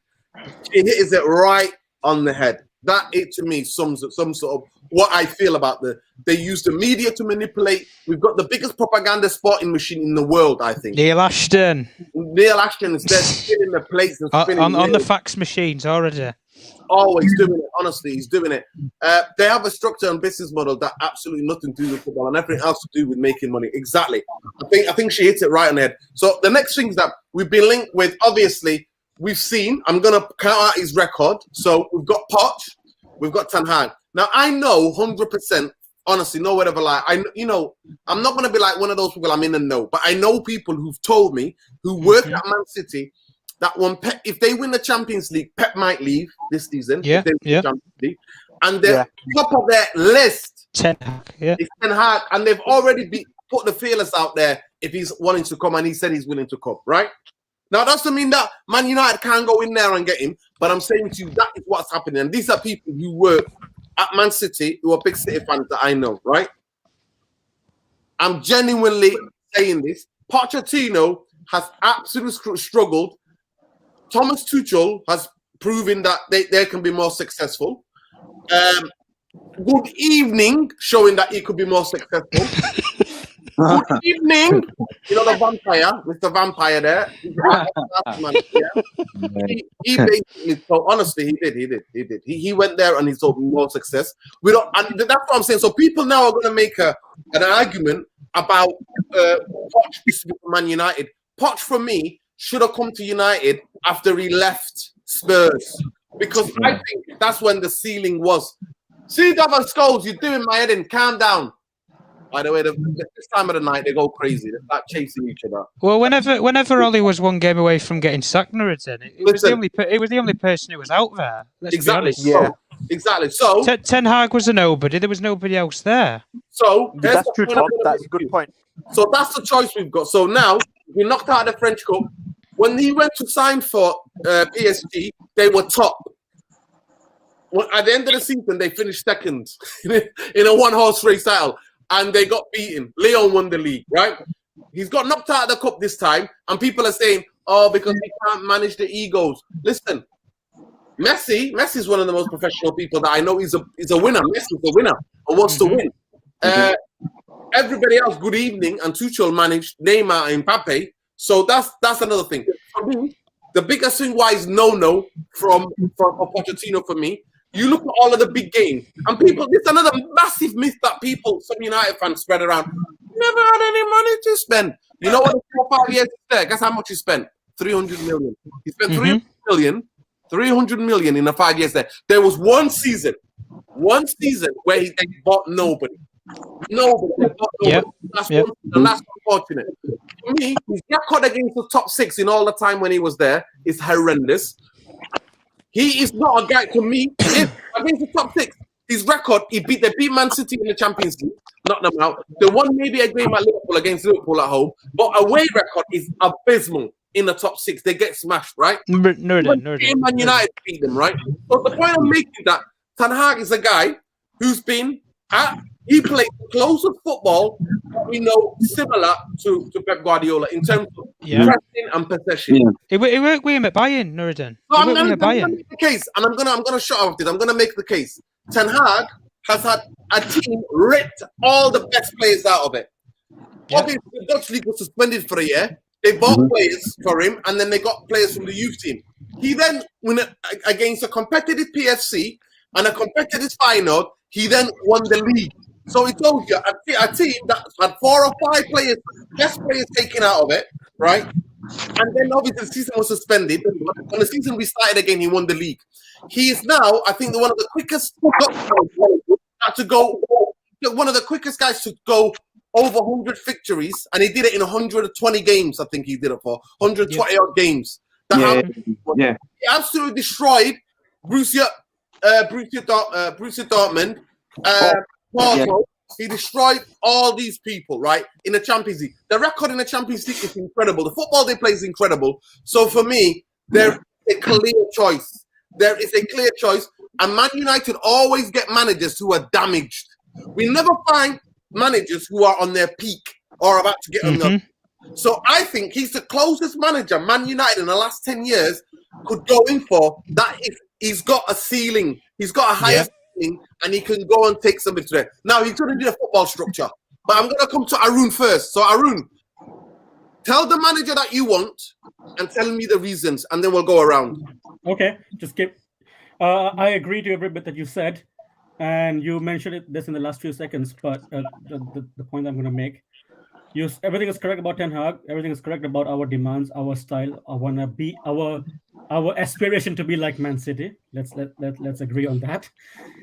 It hits it right on the head. That, it to me, sums up some sort of what I feel about they use the media to manipulate. We've got the biggest propaganda spotting machine in the world, I think. Neil Ashton. Neil Ashton is there spinning the plates and spinning on the fax machines already. Oh, he's doing it. Honestly, he's doing it. They have a structure and business model that absolutely nothing to do with football and everything else to do with making money. Exactly. I think she hits it right on the head. So the next thing is that we've been linked with, obviously, we've seen, I'm going to count out his record. So we've got Poch, we've got Ten Hag. Now, I know 100%, honestly, no word of a lie. I'm not going to be like one of those people I'm in the know, but I know people who've told me, who work at Man City, that when if they win the Champions League, Pep might leave this season. Yeah, if they win the Champions League. And the top of their list Ten Hag, yeah. is Ten Hag, and they've already put the feelers out there if he's wanting to come, and he said he's willing to come, right? Now, that doesn't mean that Man United can't go in there and get him, but I'm saying to you, that is what's happening. And these are people who work at Man City, who are big City fans that I know, right? I'm genuinely saying this. Pochettino has absolutely struggled. Thomas Tuchel has proven that they can be more successful. Good evening, showing that he could be more successful. Good evening, the vampire, Mr. Vampire there. He basically, so honestly, he did. He went there and he saw more success. And that's what I'm saying. So people now are going to make an argument about Poch for Man United. Poch, for me, should have come to United after he left Spurs, because I think that's when the ceiling was. See, Davon Scholes, you're doing my head in. Calm down. By the way, this time of the night, they go crazy. They start chasing each other. Well, whenever Ollie was one game away from getting sacked, it was the only person who was out there. Exactly. Yeah. Exactly. So Ten Hag was a nobody. There was nobody else there. So that's true, Tom. That's a good point. So that's the choice we've got. So now we knocked out the French Cup. When he went to sign for PSG, they were top. At the end of the season, they finished second in a one-horse race title, and they got beaten. Lyon won the league, right? He's got knocked out of the cup this time, and people are saying, "Oh, because he can't manage the egos." Listen, Messi's one of the most professional people that I know. He's a winner. Messi's a winner and wants to win. Everybody else, good evening, and Tuchel managed Neymar and Mbappe. So that's another thing. For me, the biggest thing why is no from Pochettino for me. You look at all of the big games, and people. This is another massive myth that some United fans spread around. Never had any money to spend. You know what? 4 or 5 years there. Guess how much he spent? 300 million. He spent 300 million in the 5 years there. There was one season where they bought nobody. Nobody. Yep. That's unfortunate. For me, his record against the top 6 in all the time when he was there is horrendous. He is not a guy, to me, against the top 6. His record, they beat Man City in the Champions League, knocked them out. They won maybe a game at Liverpool against Liverpool at home, but away record is abysmal in the top 6. They get smashed, right? Man United beat them, right? So the point I'm making that Ten Hag is a guy who's been he played the closest football that we know similar to Pep Guardiola in terms of pressing and possession. It worked with him at Bayern, Nuruddin. So I'm going to make the case, and I'm going to shut off this. I'm going to make the case. Ten Hag has had a team ripped all the best players out of it. Obviously, the Dutch league was suspended for a year. They bought players for him, and then they got players from the youth team. He then, against a competitive PFC and a competitive Feyenoord, he then won the league. So he told you, a team that had 4 or 5 players, best players taken out of it, right? And then obviously the season was suspended. When the season restarted again, he won the league. He is now, I think, one of the quickest guys to go over 100 victories, and he did it in 120 games. I think he did it for 120 odd games. He absolutely destroyed Borussia Borussia Dortmund, Porto. He destroyed all these people, right, in the Champions League. The record in the Champions League is incredible. The football they play is incredible. So for me, there's a clear choice. There is a clear choice. And Man United always get managers who are damaged. We never find managers who are on their peak or about to get on their peak. So I think he's the closest manager Man United in the last 10 years could go in for. That if he's got a ceiling, he's got a higher ceiling, and he can go and take somebody to there. Now he's going to do a football structure, but I'm going to come to Arun first. So Arun, tell the manager that you want and tell me the reasons, and then we'll go around. Okay, just give. I agree to every bit that you said, and you mentioned this in the last few seconds. But the point I'm going to make. Everything is correct about Ten Hag. Everything is correct about our demands, our style. I want to be our aspiration to be like Man City. Let's agree on that.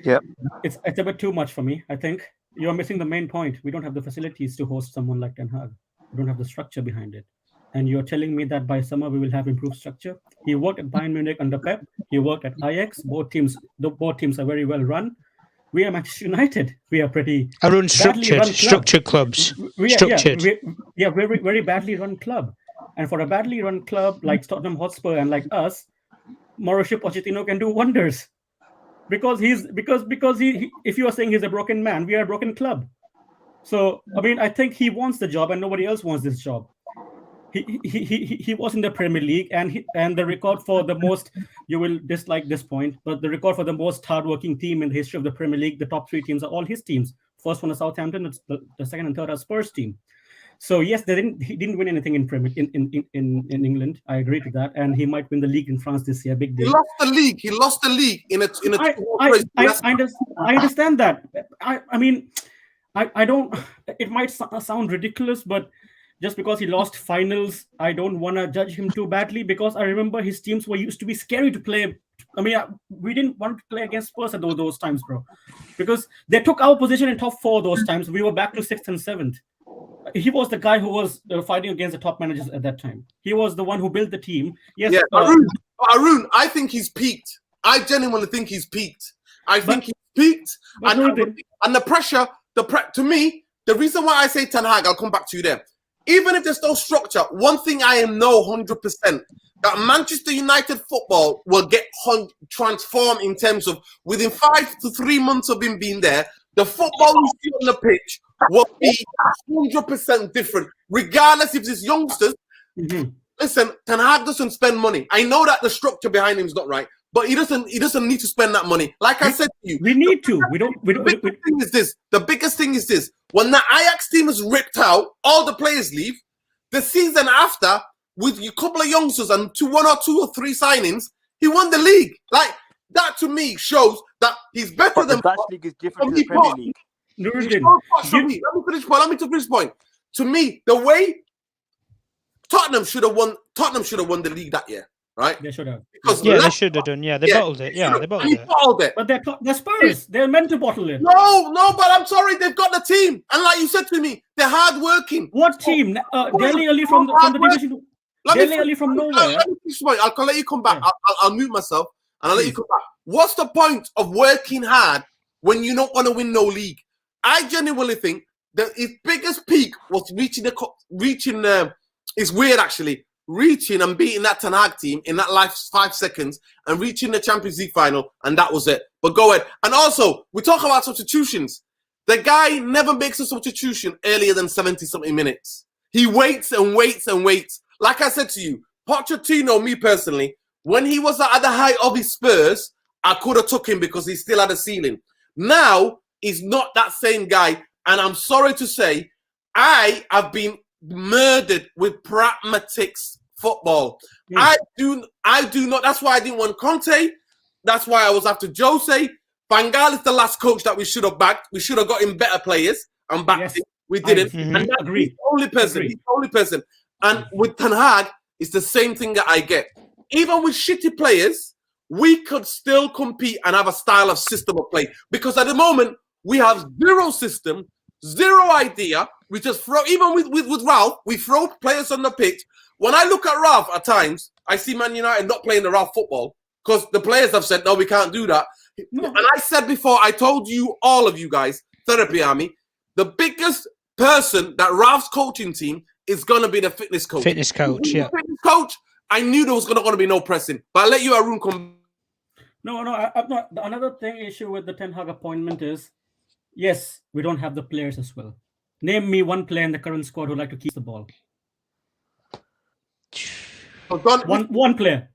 Yeah, it's a bit too much for me. I think you're missing the main point. We don't have the facilities to host someone like Ten Hag. We don't have the structure behind it. And you're telling me that by summer we will have improved structure. He worked at Bayern Munich under Pep. He worked at Ajax. Both teams are very well run. We are Manchester United. We are pretty structured clubs. Very, very badly run club. And for a badly run club like Tottenham Hotspur and like us, Mauricio Pochettino can do wonders. Because he if you are saying he's a broken man, we are a broken club. So I mean, I think he wants the job and nobody else wants this job. He was in the Premier League and the record for the most, you will dislike this point, but the record for the most hardworking team in the history of the Premier League, the top three teams are all his teams. First one is Southampton, the second and third are Spurs team. So yes, he didn't win anything in England. I agree to that, and he might win the league in France this year. Big deal. He lost the league in a. I understand that. I mean, I don't. It might sound ridiculous, but. Just because he lost finals, I don't want to judge him too badly because I remember his teams used to be scary to play. I mean, we didn't want to play against Spurs at those times, bro, because they took our position in top 4 those times. We were back to 6th and 7th. He was the guy who was fighting against the top managers at that time. He was the one who built the team. Yes, yeah, Arun, I think he's peaked. I genuinely think he's peaked. And the pressure, to me, the reason why I say Ten Hag, I'll come back to you there. Even if there's no structure, one thing I know 100%, that Manchester United football will get transformed in terms of within 5 to 3 months of him being there, the football we see on the pitch will be 100% different, regardless if it's youngsters. Listen, Ten Hag doesn't spend money. I know that the structure behind him is not right, but he doesn't need to spend that money. Like I said to you, we need to. The biggest thing is this. When the Ajax team is ripped out, all the players leave. The season after, with a couple of youngsters and 1 or 2 or 3 signings, he won the league. Like that to me shows that he's better than. The Dutch league is different to the Premier League. Let me finish point. To me, the way Tottenham should have won the league that year. Right? They should have. They should have done. Yeah, they bottled it. Yeah, they bottled it. But they're Spurs. They're meant to bottle it. No, but I'm sorry. They've got the team. And like you said to me, they're hardworking. What team? Dele Alli from the division. Dele Alli from nowhere. I'll let you come back. I'll mute myself and I'll let you come back. What's the point of working hard when you don't want to win no league? I genuinely think that his biggest peak was reaching. It's weird actually. Reaching and beating that Ten Hag team in that last 5 seconds and reaching the Champions League final, and that was it. But go ahead. And also, we talk about substitutions. The guy never makes a substitution earlier than 70-something minutes. He waits and waits and waits. Like I said to you, Pochettino, me personally, when he was at the height of his Spurs, I could have took him because he still had a ceiling. Now, he's not that same guy. And I'm sorry to say, I have been murdered with pragmatics football. I do not. That's why I didn't want Conte. That's why I was after Jose. Van Gaal is the last coach that we should have backed. We should have got him better players and backed him. We didn't. And that's the only person. He's the only person. And with Ten Hag, it's the same thing that I get. Even with shitty players, we could still compete and have a style of system of play. Because at the moment, we have zero system, zero idea. We just throw, even with Ralph, we throw players on the pitch. When I look at Ralph at times, I see Man United not playing the Ralph football because the players have said, no, we can't do that. No. And I said before, I told you, all of you guys, Therapy Army, the biggest person that Ralph's coaching team is going to be the fitness coach. Fitness coach, yeah. Fitness coach, I knew there was going to be no pressing. But I'll let you, Arun, come. No, I'm not. Another issue with the Ten Hag appointment is, yes, we don't have the players as well. Name me one player in the current squad who'd like to keep the ball. One player.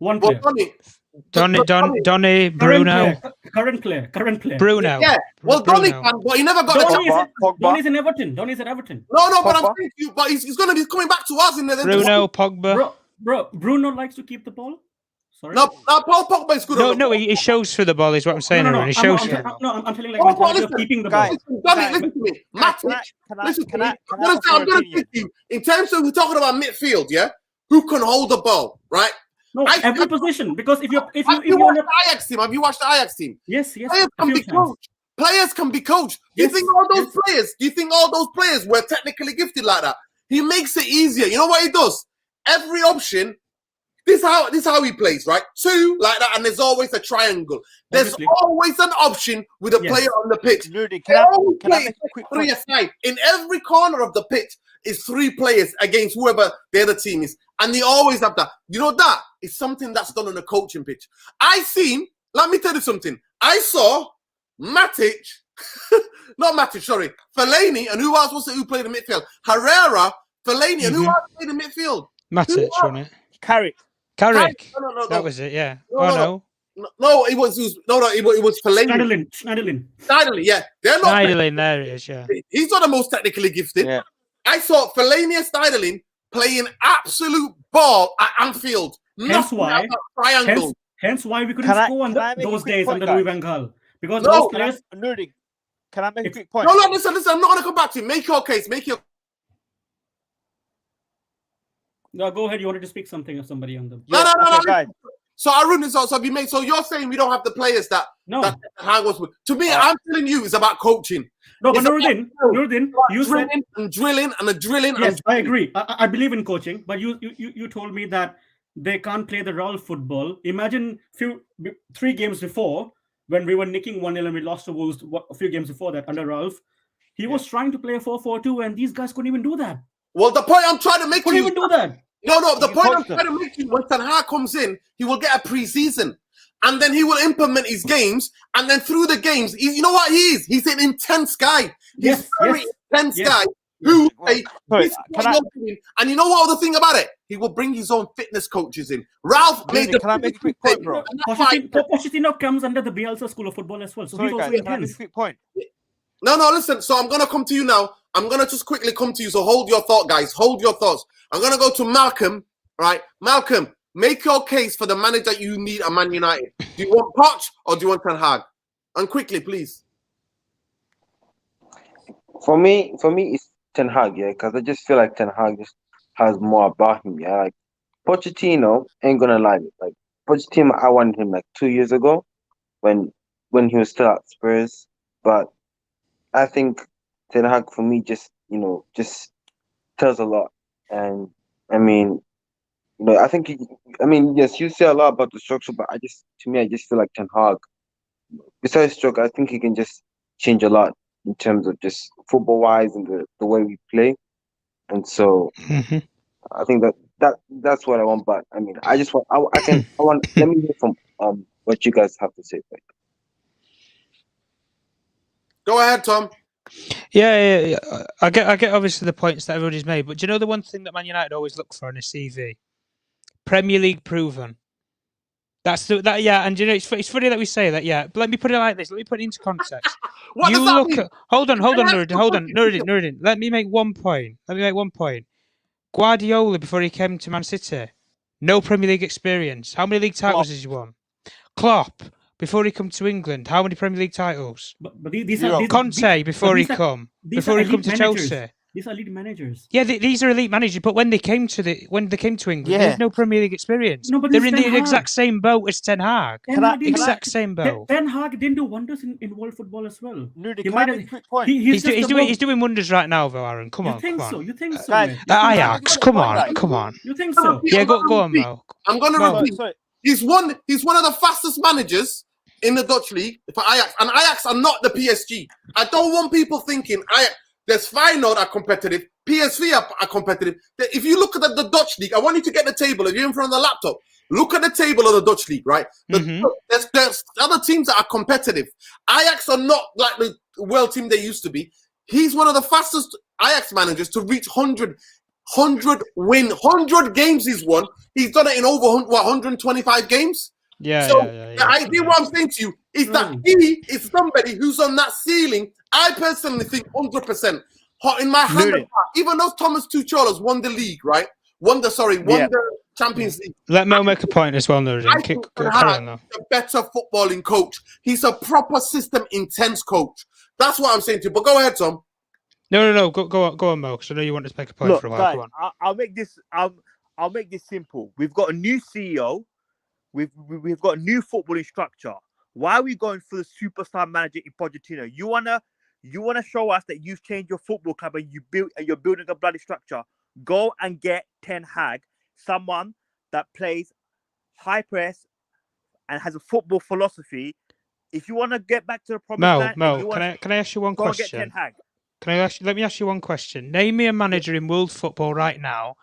Donny, Bruno. Current player. Bruno. Yeah, well, Donny can, but he never got Donny's in Everton. Donny's at Everton. No, but I'm saying to you, but he's going to be coming back to us in the Bruno, Pogba. Bro, Bruno likes to keep the ball. Sorry. No, Paul Pogba is good. No, he shows for the ball. Is what I'm saying. No, He shows. I'm telling you, like, mentality of keeping the ball. Donny, listen to me. Matic, listen to me. I'm going to say to you, in terms of we're talking about midfield, yeah, who can hold the ball, right? No, every position. Because if you watched the Ajax team, have you watched the Ajax team? Yes. Players can be coached. Players can be coached. Do you think all those players were technically gifted like that? He makes it easier. You know what he does? Every option. This is how he plays, right? Two like that, and there's always a triangle. There's always an option with a player on the pitch. Rudy, can I make a quick three aside. In every corner of the pitch is 3 players against whoever the other team is, and they always have that. You know, that is something that's done on a coaching pitch. Let me tell you something. I saw Matic, not Matic, sorry, Fellaini, and who else was it who played in midfield? Herrera, Fellaini, and who else played in midfield? Matic, wasn't it? Carrick. No. That was it, yeah. No, it was Fellaini. Schneiderlin, yeah. They're not. Schneiderlin, there it is, yeah. He's not the most technically gifted. Yeah. I saw Fellaini and Schneiderlin playing absolute ball at Anfield. Hence why we couldn't score on those days under Louis van Gaal. Because those players... Rudy, can I make a quick point? No, listen. I'm not going to come back to you. Make your case. No, go ahead. You wanted to speak something of somebody on them. No. Guys. So Arun is also be made. So you're saying we don't have the players that Hag was with. To me, I'm telling you, it's about coaching. No, but Nuruddin, you said drilling. Yes, I agree. I believe in coaching, but you told me that they can't play the Ralph football. Imagine 3 games before when we were nicking 1-0 and we lost to Wolves. A few games before that under Ralph, he was trying to play a 4-4-2, and these guys couldn't even do that. Well, the point I'm trying to make couldn't even do that. No. The point I'm trying to make you, when Ten Hag comes in, he will get a pre-season. And then he will implement his games. And then through the games, you know what he is? He's an intense guy. He's very intense guy. And you know what other thing about it? He will bring his own fitness coaches in. Ralph made the... Can I make a quick point, bro? Pochettino comes under the Bielsa School of Football as well. So he's also intense. Can I make a quick point? No, listen. So I'm going to come to you now. I'm going to just quickly come to you. So hold your thought, guys. Hold your thoughts. I'm going to go to Malcolm, right? Malcolm, make your case for the manager you need at Man United. Do you want Poch or do you want Ten Hag? And quickly, please. For me, it's Ten Hag, yeah, because I just feel like Ten Hag just has more about him, yeah. Like Pochettino, ain't gonna lie, like Pochettino, I wanted him like 2 years ago when he was still at Spurs, but I think Ten Hag for me just tells a lot. And I mean, I think yes, you say a lot about the structure, but I just feel like Ten Hag, besides structure, I think he can just change a lot in terms of just football wise and the way we play. And so I think that's what I want. But I mean, I just want let me hear from what you guys have to say. Go ahead, Tom. Yeah. I get obviously the points that everybody's made, but do you know the one thing that Man United always look for in a CV? Premier League proven. And you know it's funny that we say that. Yeah, but let me put it like this. Let me put it into context. What does that mean? Hold on, Nuruddin. Let me make one point. Guardiola, before he came to Man City, no Premier League experience. How many league titles has he won? Klopp, before he come to England, how many Premier League titles? But these are Conte, before he come to Chelsea. These are elite managers. Yeah, these are elite managers. But when they came to England, there's no Premier League experience. No, but they're in the exact same boat as Ten Hag. Same boat. Ten Hag didn't do wonders in world football as well. He's doing wonders right now, though, Aaron. Come on. You think so? Ajax, come on. You think so? Yeah, go on, Mo. I'm gonna repeat. He's one of the fastest managers in the Dutch league for Ajax, and Ajax are not the PSG. I don't want people thinking there's Feyenoord are competitive, PSV are competitive. If you look at the Dutch league, I want you to get the table. If you're in front of the laptop, look at the table of the Dutch league, right? There's other teams that are competitive. Ajax are not like the world team they used to be. He's one of the fastest Ajax managers to reach 100 games he's won. He's done it in over 125 games. Yeah. I think what I'm saying to you is that he is somebody who's on that ceiling. I personally think 100%. In my hand, even though Thomas Tuchel won the league, right? Won the Champions League. Let Mo make a point as well, Nuruddin. I think he's a better footballing coach. He's a proper system intense coach. That's what I'm saying to you. But go ahead, Tom. No. Go on, Mo. Because I know you wanted to make a point for a while. Guys, go on. I'll make this simple. We've got a new CEO. We've got a new footballing structure. Why are we going for the superstar manager in Pochettino? You wanna show us that you've changed your football club and you're building a bloody structure. Go and get Ten Hag, someone that plays high press and has a football philosophy. If you want to get back to the problem, Mo, can I ask you one question? Let me ask you one question. Name me a manager in world football right now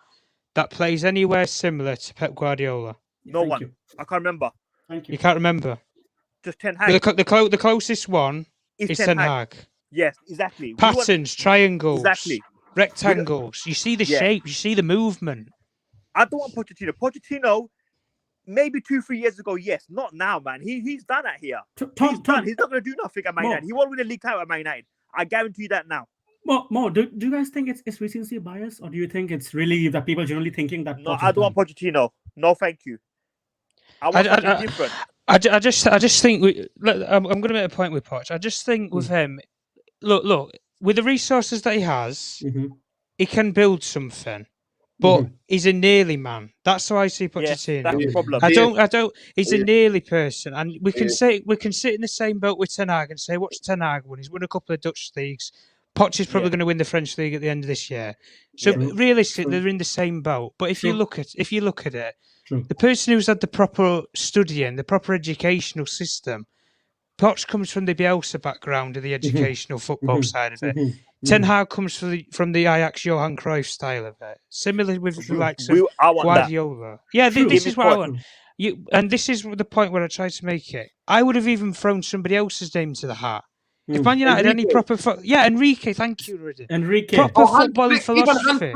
that plays anywhere similar to Pep Guardiola. No one. I can't remember. Thank you. You can't remember. Just Ten Hag. The closest one is Ten Hag. Yes, exactly. Patterns, triangles, exactly, rectangles. You see the shape. You see the movement. I don't want Pochettino. Pochettino, maybe 2-3 years ago, yes. Not now, man. He's done it here. He's done. He's not going to do nothing at Man United. He won't win a league title at Man United. I guarantee you that now. Mo, do you guys think it's recency bias, or do you think it's really that people generally thinking that? No, I don't want Pochettino. No, thank you. I want something different. I just think I'm going to make a point with Poch. I just think with him, look, with the resources that he has, he can build something, but he's a nearly man. That's how I see Pochettino. That's the problem. I don't. He's a nearly person, and we can sit in the same boat with Ten Hag and say, what's Ten Hag won? He's won a couple of Dutch leagues. Poch is probably going to win the French league at the end of this year. So realistically, they're in the same boat. But if you look at it, the person who's had the proper studying, the proper educational system, Poch comes from the Bielsa background of the educational football side of it. Ten Hag comes from the Ajax Johan Cruyff style of it. Similarly with the likes of Guardiola. Yeah, this is what I want. And this is the point where I try to make it. I would have even thrown somebody else's name to the hat. If Man United had any proper... Enrique, thank you, Rudy. Enrique. Proper footballing philosophy.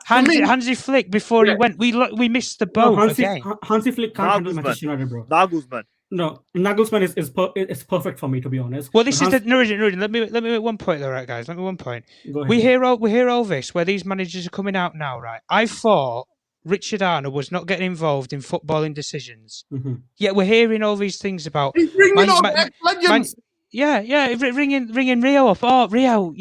Hansi Flick, before he went, we missed the boat again. Hansi Flick can't handle Manchester United, bro. Nagelsmann. No, Nagelsmann is perfect for me, to be honest. Well, this is Rudy, let me make one point though, right, guys? Let me one point. We hear all this, where these managers are coming out now, right? I thought Richard Arnold was not getting involved in footballing decisions. Yet we're hearing all these things about... He's bringing on legends. Ringing Rio up. Oh, Rio,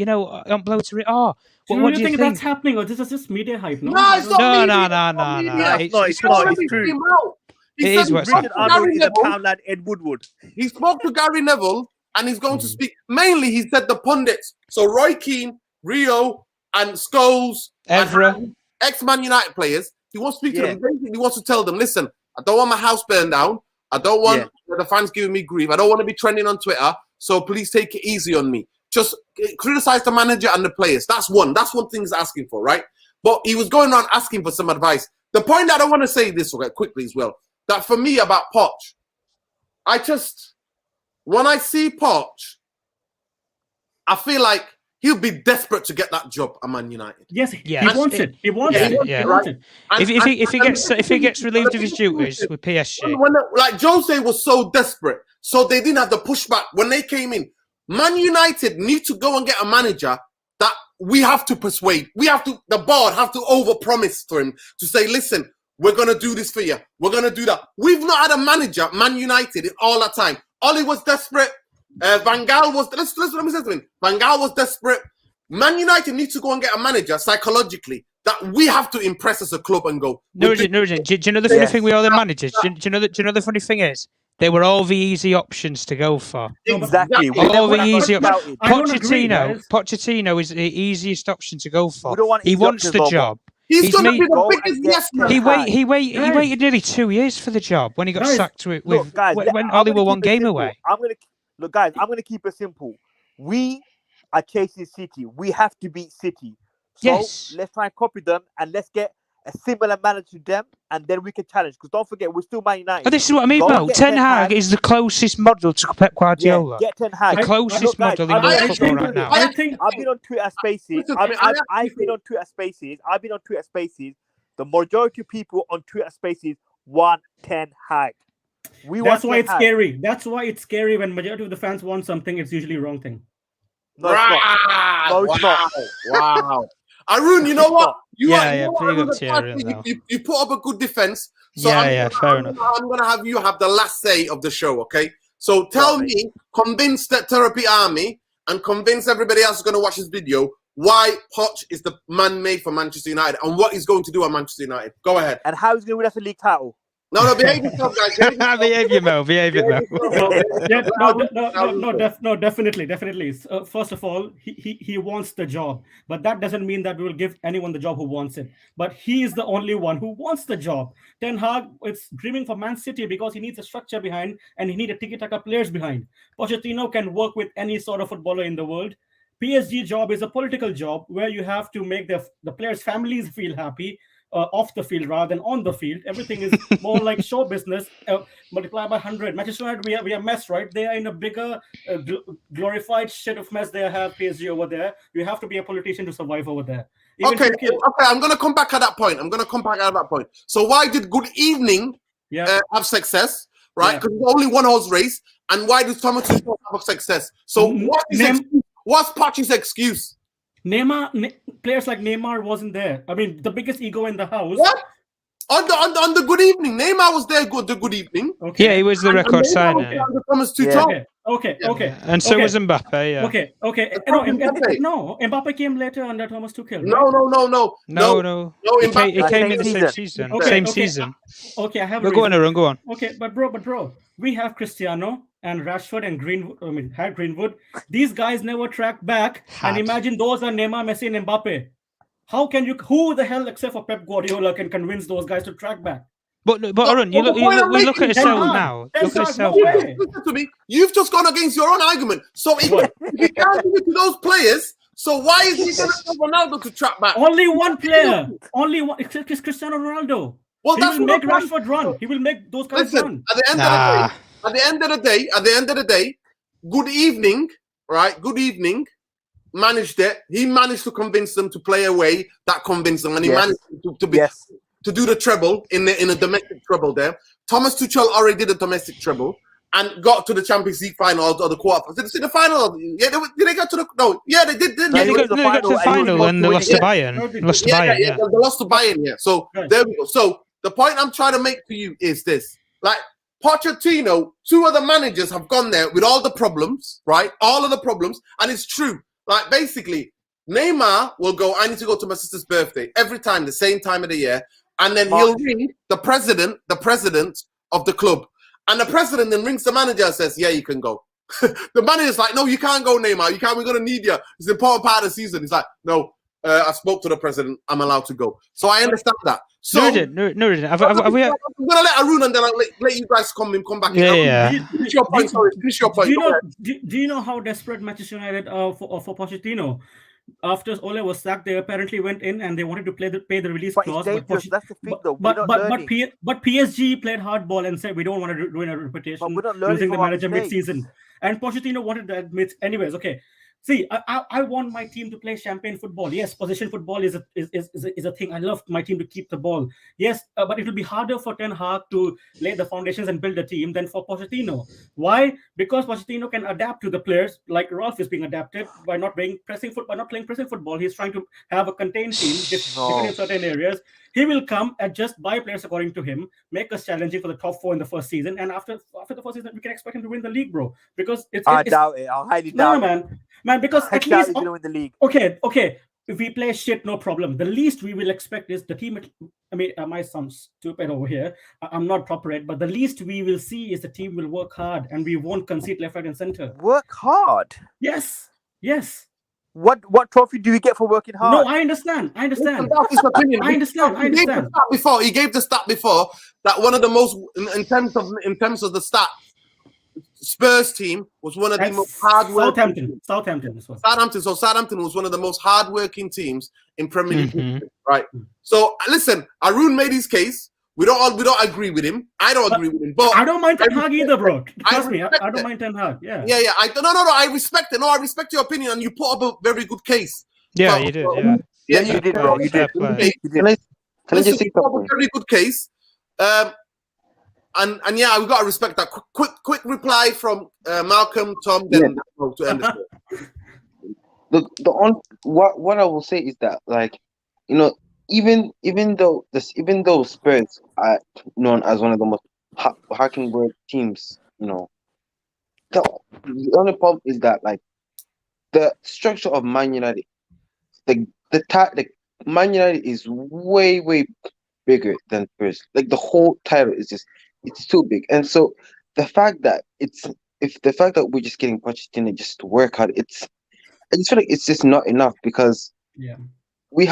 I'm blow to Rio. Oh, what do you think that's happening, or this is just media hype? No, it's not. No. It's true. It is what's Richard Arnold is a town lad, Ed Woodward. He spoke to Gary Neville, and he's going to speak. Mainly, he said the pundits. So Roy Keane, Rio, and Scholes, Evra, ex-Man United players. He wants to speak to them. Basically, he wants to tell them, listen, I don't want my house burned down. I don't want the fans giving me grief. I don't want to be trending on Twitter. So please take it easy on me. Just criticize the manager and the players. That's one thing he's asking for, right? But he was going around asking for some advice. The point that I want to say this quickly as well, that for me about Poch, when I see Poch, I feel like he'll be desperate to get that job at Man United. Yes, he wants it. He wants it. If he gets relieved of his duties with PSG, like Jose was so desperate, so they didn't have the pushback when they came in. Man United need to go and get a manager that we have to persuade. The board have to overpromise to him to say, listen, we're gonna do this for you. We're gonna do that. We've not had a manager, Man United, in all that time. Ollie was desperate. Van Gaal was. Let me say something. Van Gaal was desperate. Man United need to go and get a manager psychologically that we have to impress as a club and go. No, do you know the funny thing with all the managers? Do you know the funny thing is? They were all the easy options to go for. Exactly. All the easy options. Pochettino is the easiest option to go for. He wants the job. He's He's going to made- be the Go biggest and get yes man. Ten Hag. He Guys. waited nearly 2 years for the job when he got Guys, sacked with Look, guys, when I'm Ollie gonna were one keep it game simple. away. I'm gonna keep it simple. We are chasing City. We have to beat City. So Yes. let's try and copy them, and let's get a similar manager to them, and then we can challenge. Because don't forget, we're still Man United. Oh, this is what I mean, Go and Mo. get Ten Ten Hag Hag. is the closest model to Pep Yeah, Guardiola. get Ten Hag. The closest Look, guys, model in I've world been- football right now. I think I've been on Twitter Spaces. Listen, I've I been on Twitter Spaces. I've been on Twitter Spaces. The majority of people on Twitter Spaces want Ten Hag. That's why Ten it's Hag. scary. That's why it's scary when majority of the fans want something. It's usually wrong thing. No, it's not. Right. No, it's wow. Wow. Arun, you know It's what? not. You Yeah, are, yeah, you know pretty what, good Arun, theory, though. you put up a good defense. So Yeah, fair enough. I'm going to have you have the last say of the show, okay? So tell Right. me, convince that Therapy Army and convince everybody else who's going to watch this video why Poch is the man made for Manchester United and what he's going to do at Manchester United. Go ahead. And how he's going to win us a league title? No, behave yourself, guys. Behave yourself. Behave you, Mo. Behave you, Mo. No, definitely. First of all, he wants the job, but that doesn't mean that we will give anyone the job who wants it. But he is the only one who wants the job. Ten Hag is dreaming for Man City because he needs a structure behind and he needs a tiki-taka players behind. Pochettino can work with any sort of footballer in the world. PSG job is a political job where you have to make the players' families feel happy. Off the field rather than on the field. Everything is more like show business, multiplied by 100. Manchester United, we are a mess, right? They are in a bigger, glorified shit of mess they have PSG over there. You have to be a politician to survive over there. Okay, I'm going to come back at that point. So why did Good Evening have success, right? Because it's only one horse race. And why does Thomas Tuchel have success? So what's Poch's excuse? Players like Neymar wasn't there. I mean, the biggest ego in the house. What? On the Good Evening, Neymar was there. The Good Evening. Okay. Yeah, he was the record signing. Thomas Tuchel. Okay. And so was Mbappe. Yeah. Okay. No, Mbappe came later under Thomas Tuchel. Right? No. It came in the same season. Same season. Okay, I have. Go on, Aaron. Go on. Okay, but bro, we have Cristiano and Rashford and Greenwood. I mean, had Greenwood. These guys never track back. And imagine those are Neymar, Messi, and Mbappe. How can you? Who the hell, except for Pep Guardiola, can convince those guys to track back? But Aaron, we look at ourselves now. Look at ourselves. Listen to me. You've just gone against your own argument. So if you can't do it to those players, so why is he going to tell Ronaldo to track back? Only one player. Only one. It's Cristiano Ronaldo. Well, he will make Rashford run. He will make those guys run. At the end of the day, Good Evening, right? Good Evening managed it. He managed to convince them to play away. That convinced them, and he managed to do the treble in a domestic treble there. Thomas Tuchel already did a domestic treble and got to the Champions League final or the quarter. Did they see the final? Yeah, did they get to the? No, yeah, they did. Didn't Yeah, they? they got to the final and they lost to Bayern. They lost to Bayern. Yeah. So there we go. So the point I'm trying to make to you is this: like Pochettino, two other managers have gone there with all the problems, right? All of the problems, and it's true. Like basically, Neymar will go, I need to go to my sister's birthday every time, the same time of the year. And then he'll ring the president of the club. And the president then rings the manager and says, yeah, you can go. The manager's like, no, you can't go, Neymar. You can't, we're going to need you. It's an important part of the season. He's like, no, I spoke to the president. I'm allowed to go. So I understand that. So Nuruddin, I'm going to let Arun and then I'll let you guys come back. Yeah. Finish your point. Finish your point. Do you know how desperate Manchester United are for Pochettino? After Ole was sacked, they apparently went in and they wanted to pay the release clause. That's the thing, though. But PSG played hardball and said we don't want to ruin a reputation using the manager mid-season. And Pochettino wanted to admit, anyways. Okay, see, I want my team to play champagne football. Yes, possession football is a thing. I love my team to keep the ball. Yes, but it will be harder for Ten Hag to lay the foundations and build a team than for Pochettino. Why? Because Pochettino can adapt to the players, like Rolf is being adapted by not playing pressing football. He's trying to have a contained team, different in certain areas. He will come and just buy players according to him, make us challenging for the top 4 in the first season, and after the first season, we can expect him to win the league, bro. Because I doubt it. I highly doubt it. Man, because at least he's gonna win the league. Okay. If we play shit, no problem. The least we will expect is the team. I mean, I might sound stupid over here. I'm not proper at, but the least we will see is the team will work hard and we won't concede left, right, and center. Work hard. Yes. What trophy do you get for working hard? No, I understand. Listen, that's his opinion. I understand. He gave the stat before that one of the most in terms of the stat. Spurs team was one of the most hard-working. Southampton. So Southampton was one of the most hard-working teams in Premier League, right? So listen, Arun made his case. We don't agree with him. I don't agree with him, but I don't mind Ten Hag either, bro. Trust me, I don't mind Ten Hag. Yeah. No. I respect it. No, I respect your opinion, and you put up a very good case. Yeah, you did. Yeah, you did, bro. You did. Can I just say something? Very good case. And yeah, we've got to respect that. Quick reply from Malcolm, Tom, then to end this. What I will say is that, like, you know, even though Spurs are known as one of the most hacking work teams, you know, the only problem is that, like, the structure of Man United, the Man United is way bigger than Spurs. Like, the whole title is just, it's too big. And so the fact that we're just getting Pochettino just to work hard, I just feel like it's just not enough, because we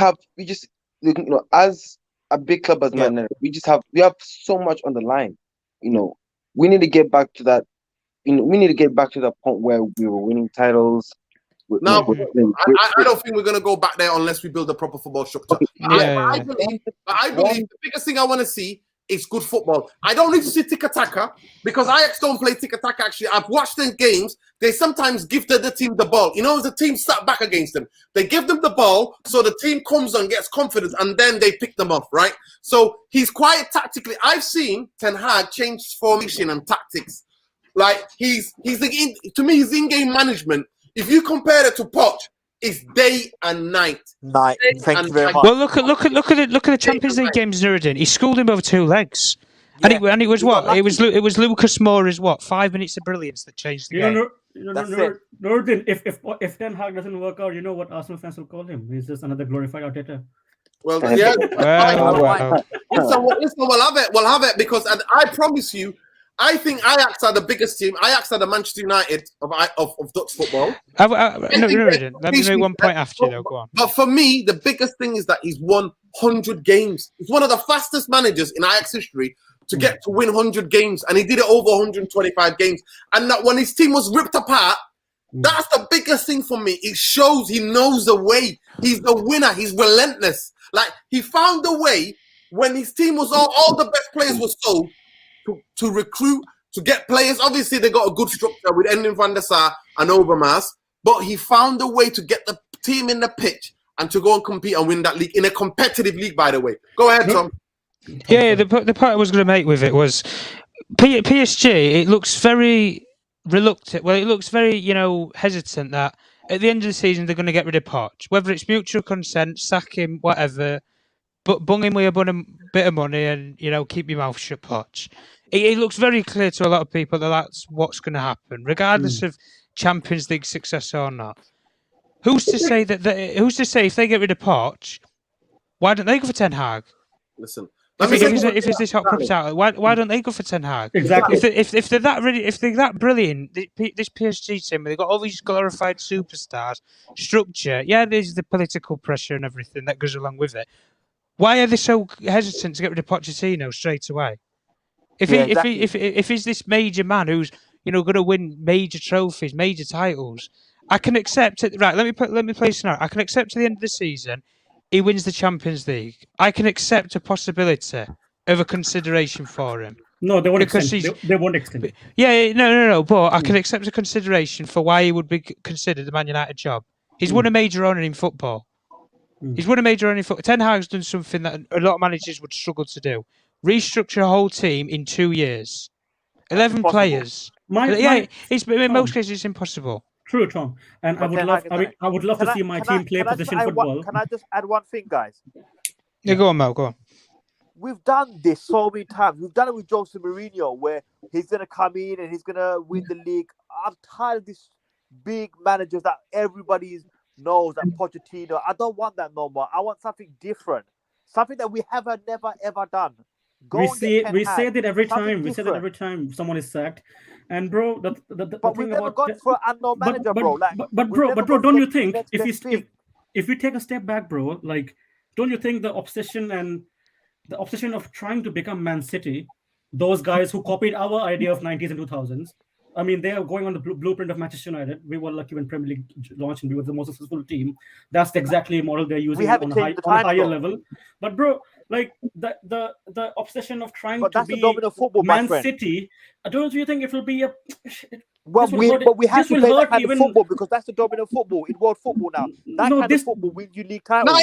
just, you know, as a big club as Man United, we have so much on the line. You know, we need to get back to that. You know, we need to get back to that point where we were winning titles. No, I don't think we're going to go back there unless we build a proper football structure. Okay. I believe the biggest thing I want to see is good football. I don't need to see tiki-taka, because Ajax don't play tiki-taka. Actually, I've watched them games. They sometimes give the team the ball. You know, as the team sat back against them, they give them the ball so the team comes and gets confidence, and then they pick them off, right? So he's quite tactically. I've seen Ten Hag change formation and tactics. Like his in-game management. If you compare it to Poch, it's day and night. Thank you very much. Well, look at the Champions League games Nuruddin. He schooled him over 2 legs. Yeah. And it was what? It was Lucas Moura's 5 minutes of brilliance that changed the game. Nuruddin, if Ten Hag doesn't work out, you know what Arsenal fans will call him? He's just another glorified Arteta. Well, yeah. Well. Listen, we'll have it because I promise you, I think Ajax are the biggest team. Ajax are the Manchester United of Dutch football. Let me make one point after you, though. Go on. But for me, the biggest thing is that he's won 100 games. He's one of the fastest managers in Ajax history to get to win 100 games, and he did it over 125 games. And that when his team was ripped apart, that's the biggest thing for me. It shows he knows the way. He's the winner. He's relentless. Like, he found a way when his team was all the best players were sold. To recruit, to get players. Obviously, they got a good structure with Endin van der Sar and Overmars, but he found a way to get the team in the pitch and to go and compete and win that league in a competitive league, by the way. Go ahead, Tom. Yeah, the point I was going to make with it was PSG, it looks very reluctant. Well, it looks very, hesitant that at the end of the season they're going to get rid of Poch. Whether it's mutual consent, sack him, whatever, but bung him with a bit of money and, keep your mouth shut, Poch. It looks very clear to a lot of people that that's what's going to happen, regardless of Champions League success or not. Who's to say if they get rid of Poch, why don't they go for Ten Hag? Listen, if it's this hot property out, why don't they go for Ten Hag? Exactly. If they're that brilliant, this PSG team, they've got all these glorified superstars, structure. Yeah, there's the political pressure and everything that goes along with it. Why are they so hesitant to get rid of Pochettino straight away? If he's this major man who's going to win major trophies, major titles, I can accept it. Right, let me play a scenario. I can accept to the end of the season he wins the Champions League. I can accept a possibility of a consideration for him. No, they won't extend. They won't extend. Yeah, no. But I can accept a consideration for why he would be considered the Man United job. He's won a major honour in football. He's won a major honour in football. Ten Hag's done something that a lot of managers would struggle to do. Restructure a whole team in 2 years. 11 players. In most cases, it's impossible. True, Tom. And I would love to see my team play position football. Can I just add one thing, guys? Yeah, go on, Mel. Go on. We've done this so many times. We've done it with Jose Mourinho, where he's going to come in and he's going to win the league. I'm tired of these big managers that everybody knows, that Pochettino. I don't want that no more. I want something different. Something that we have never, ever done. We say that every time. We say that every time someone is sacked. And bro, the But we've thing never about gone for an unknown manager, bro. Like, but we've bro, never bro, gone don't for you think next best thing. if we take a step back, bro, like, don't you think the obsession of trying to become Man City, those guys who copied our idea of 90s and 2000s, I mean, they are going on the blueprint of Manchester United. We were lucky when Premier League launched and we were the most successful team. That's exactly the model they're using on a higher level. But bro, like the obsession of trying to be football, Man City, don't you think it will be a... But we have to play that kind of football because that's the dominant football in world football now. That kind of football wins you league titles.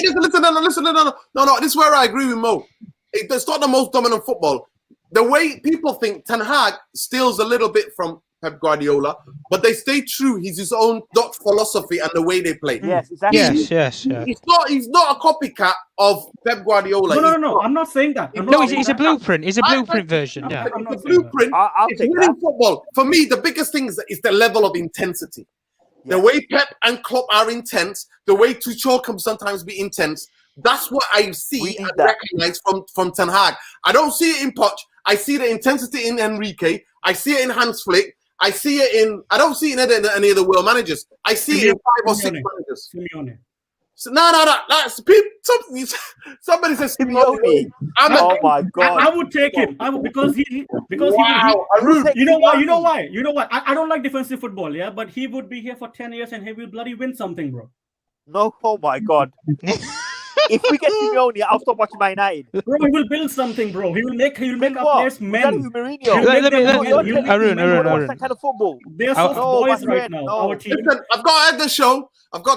No. This is where I agree with Mo. It's not the most dominant football. The way people think Ten Hag steals a little bit from Pep Guardiola, but they stay true. He's his own philosophy and the way they play. Yes, exactly. Yes. He's not a copycat of Pep Guardiola. No. I'm not saying that. He's a blueprint. He's a blueprint version. Yeah. The blueprint is winning football. For me, the biggest thing is the level of intensity. The way Pep and Klopp are intense, the way Tuchel can sometimes be intense. That's what I see and recognize from Ten Hag. I don't see it in Poch. I see the intensity in Enrique. I see it in Hans Flick. I see it in. I don't see it in any of the world managers. I see it in 5 or 6 managers. Simeone. So, no. That's somebody says Simeone. Oh my God! I would take him. I would because he you know why? I don't like defensive football, yeah, but he would be here for 10 years and he will bloody win something, bro. No, oh my God. If we get Simeone, I'll stop watching Man United. Bro, he will build something, bro. He will make our players men. Arun. That kind of football. They're soft boys right now. Our team. Listen, I've got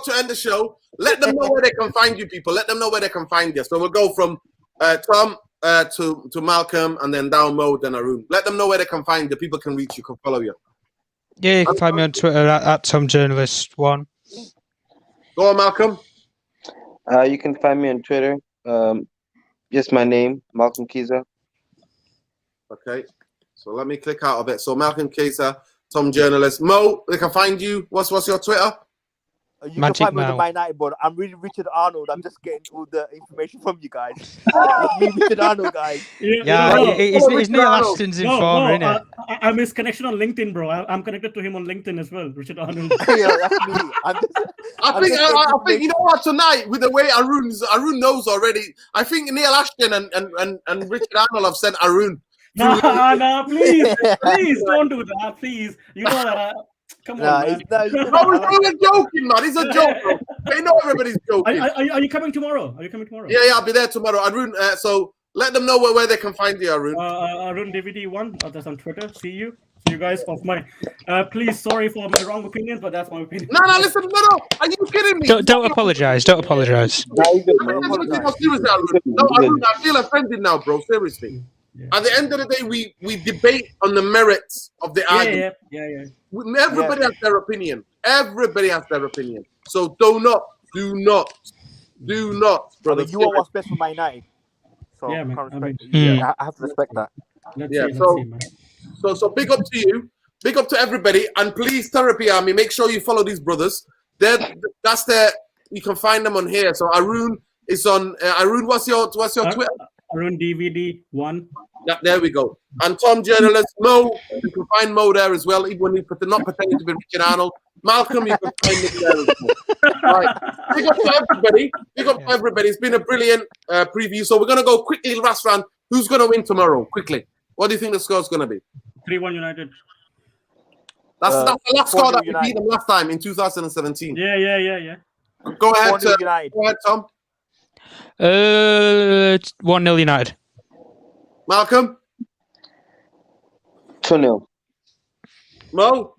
to end the show. Let them know where they can find you, people. Let them know where they can find you. So we'll go from Tom to Malcolm, and then down Mo, then Arun. Let them know where they can find you. People can reach you, can follow you. Yeah, you can find me on Twitter at TomJournalist1. Go on, Malcolm. You can find me on Twitter. Just my name, Malcolm Kiza. Okay, so let me click out of it. So Malcolm Kiza, Tom Journalist. Mo, they can find you. What's your Twitter? You can find me on the Man United board. I'm reading Richard Arnold. I'm just getting all the information from you guys. It's me, Richard Arnold, guys. It's Neil Ashton's informer, isn't it? I'm his connection on LinkedIn, bro. I'm connected to him on LinkedIn as well, Richard Arnold. Yeah, that's me. I think you know what, tonight with the way Arun knows already. I think Neil Ashton and Richard Arnold have sent Arun. No, please don't do that, please. You know that. Come on, man. He's joking, man. He's a joke, bro. They know everybody's joking. Are you coming tomorrow? Yeah, I'll be there tomorrow. Arun, so let them know where they can find you, Arun. Arun DVD1, that's on Twitter. See you guys. Off my. Please, sorry for my wrong opinions, but that's my opinion. No, listen, no. Are you kidding me? Don't apologize. Don't apologize. No, Arun, I feel offended now, bro. Seriously. Yeah. At the end of the day, we debate on the merits of the argument. Yeah. Everybody has their opinion. Everybody has their opinion. So do not, brother. You are what's best for Man United. So yeah, man. I have to respect that. So big up to you. Big up to everybody. And please, Therapy Army, make sure you follow these brothers. That's their. You can find them on here. So Arun is on. Arun, what's your Twitter? Arun DVD1. Yeah, there we go. And Tom Journalist, Mo, you can find Mo there as well, even when he's not pretending to be Richard Arnold. Malcolm, you can find me there as well. Right. Big up to everybody. It's been a brilliant preview. So we're going to go quickly last round. Who's going to win tomorrow? Quickly. What do you think the score's going to be? 3-1 United. That's the last score that we beat them last time in 2017. Yeah. Go ahead, Tom. 1-0 United. Malcolm? 2-0. Mo?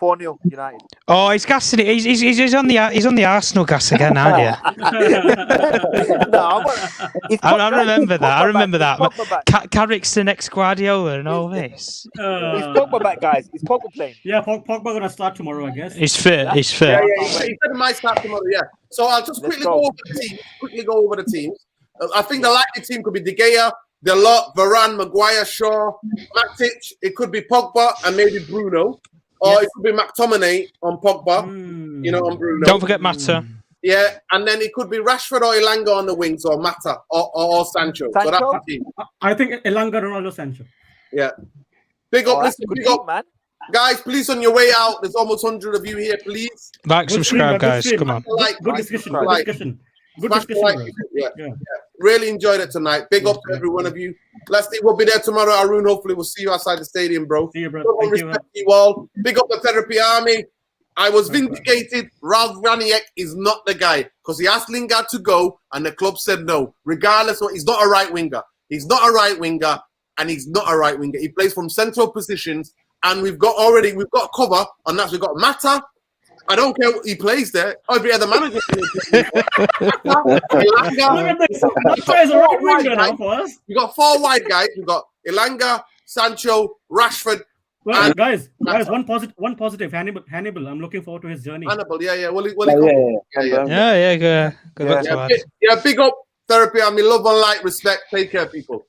4-0 United. Oh, he's gassing it. He's on the Arsenal gas again, aren't you? I remember that. Carrick's the next Guardiola and all this. Is Pogba back, guys? Is Pogba playing? Yeah, Pogba gonna start tomorrow, I guess. He's fit. Yeah, he said he might start tomorrow. Yeah. So I'll just quickly go over the teams. I think the likely team could be De Gea, Delort, Varane, Maguire, Shaw, Matic. It could be Pogba and maybe Bruno. Or it could be McTominay on Pogba, on Bruno. Don't forget Mata. Yeah, and then it could be Rashford or Elanga on the wings, or Mata or Sancho. So that's the team. I think Elanga, Ronaldo, Sancho. Yeah. Big up, man. Guys, please on your way out. There's almost 100 of you here. Please Like, Good stream, subscribe, bro, good guys. stream. Come on. like, Good guys, discussion. like, Good discussion. Good smash the discussion, like. bro. Yeah. Yeah. Really enjoyed it tonight. Big up to every one of you. Let's see. We'll be there tomorrow, Arun. Hopefully, we'll see you outside the stadium, bro. See you, bro. Love and Thank you. respect you all. Big up the therapy army. I was vindicated. Ralph Ranieri is not the guy because he asked Lingard to go and the club said no. Regardless, he's not a right winger. He's not a right winger, and he's not a right winger. He plays from central positions, and we've got cover on that. We've got Mata. I don't care what he plays there. Every other manager. We got 4 wide guys. We got Elanga, Sancho, Rashford. Well, guys, one positive. Hannibal. I'm looking forward to his journey. Hannibal, yeah. Yeah, good luck to us. Big up therapy. I mean, love and light, respect. Take care, people.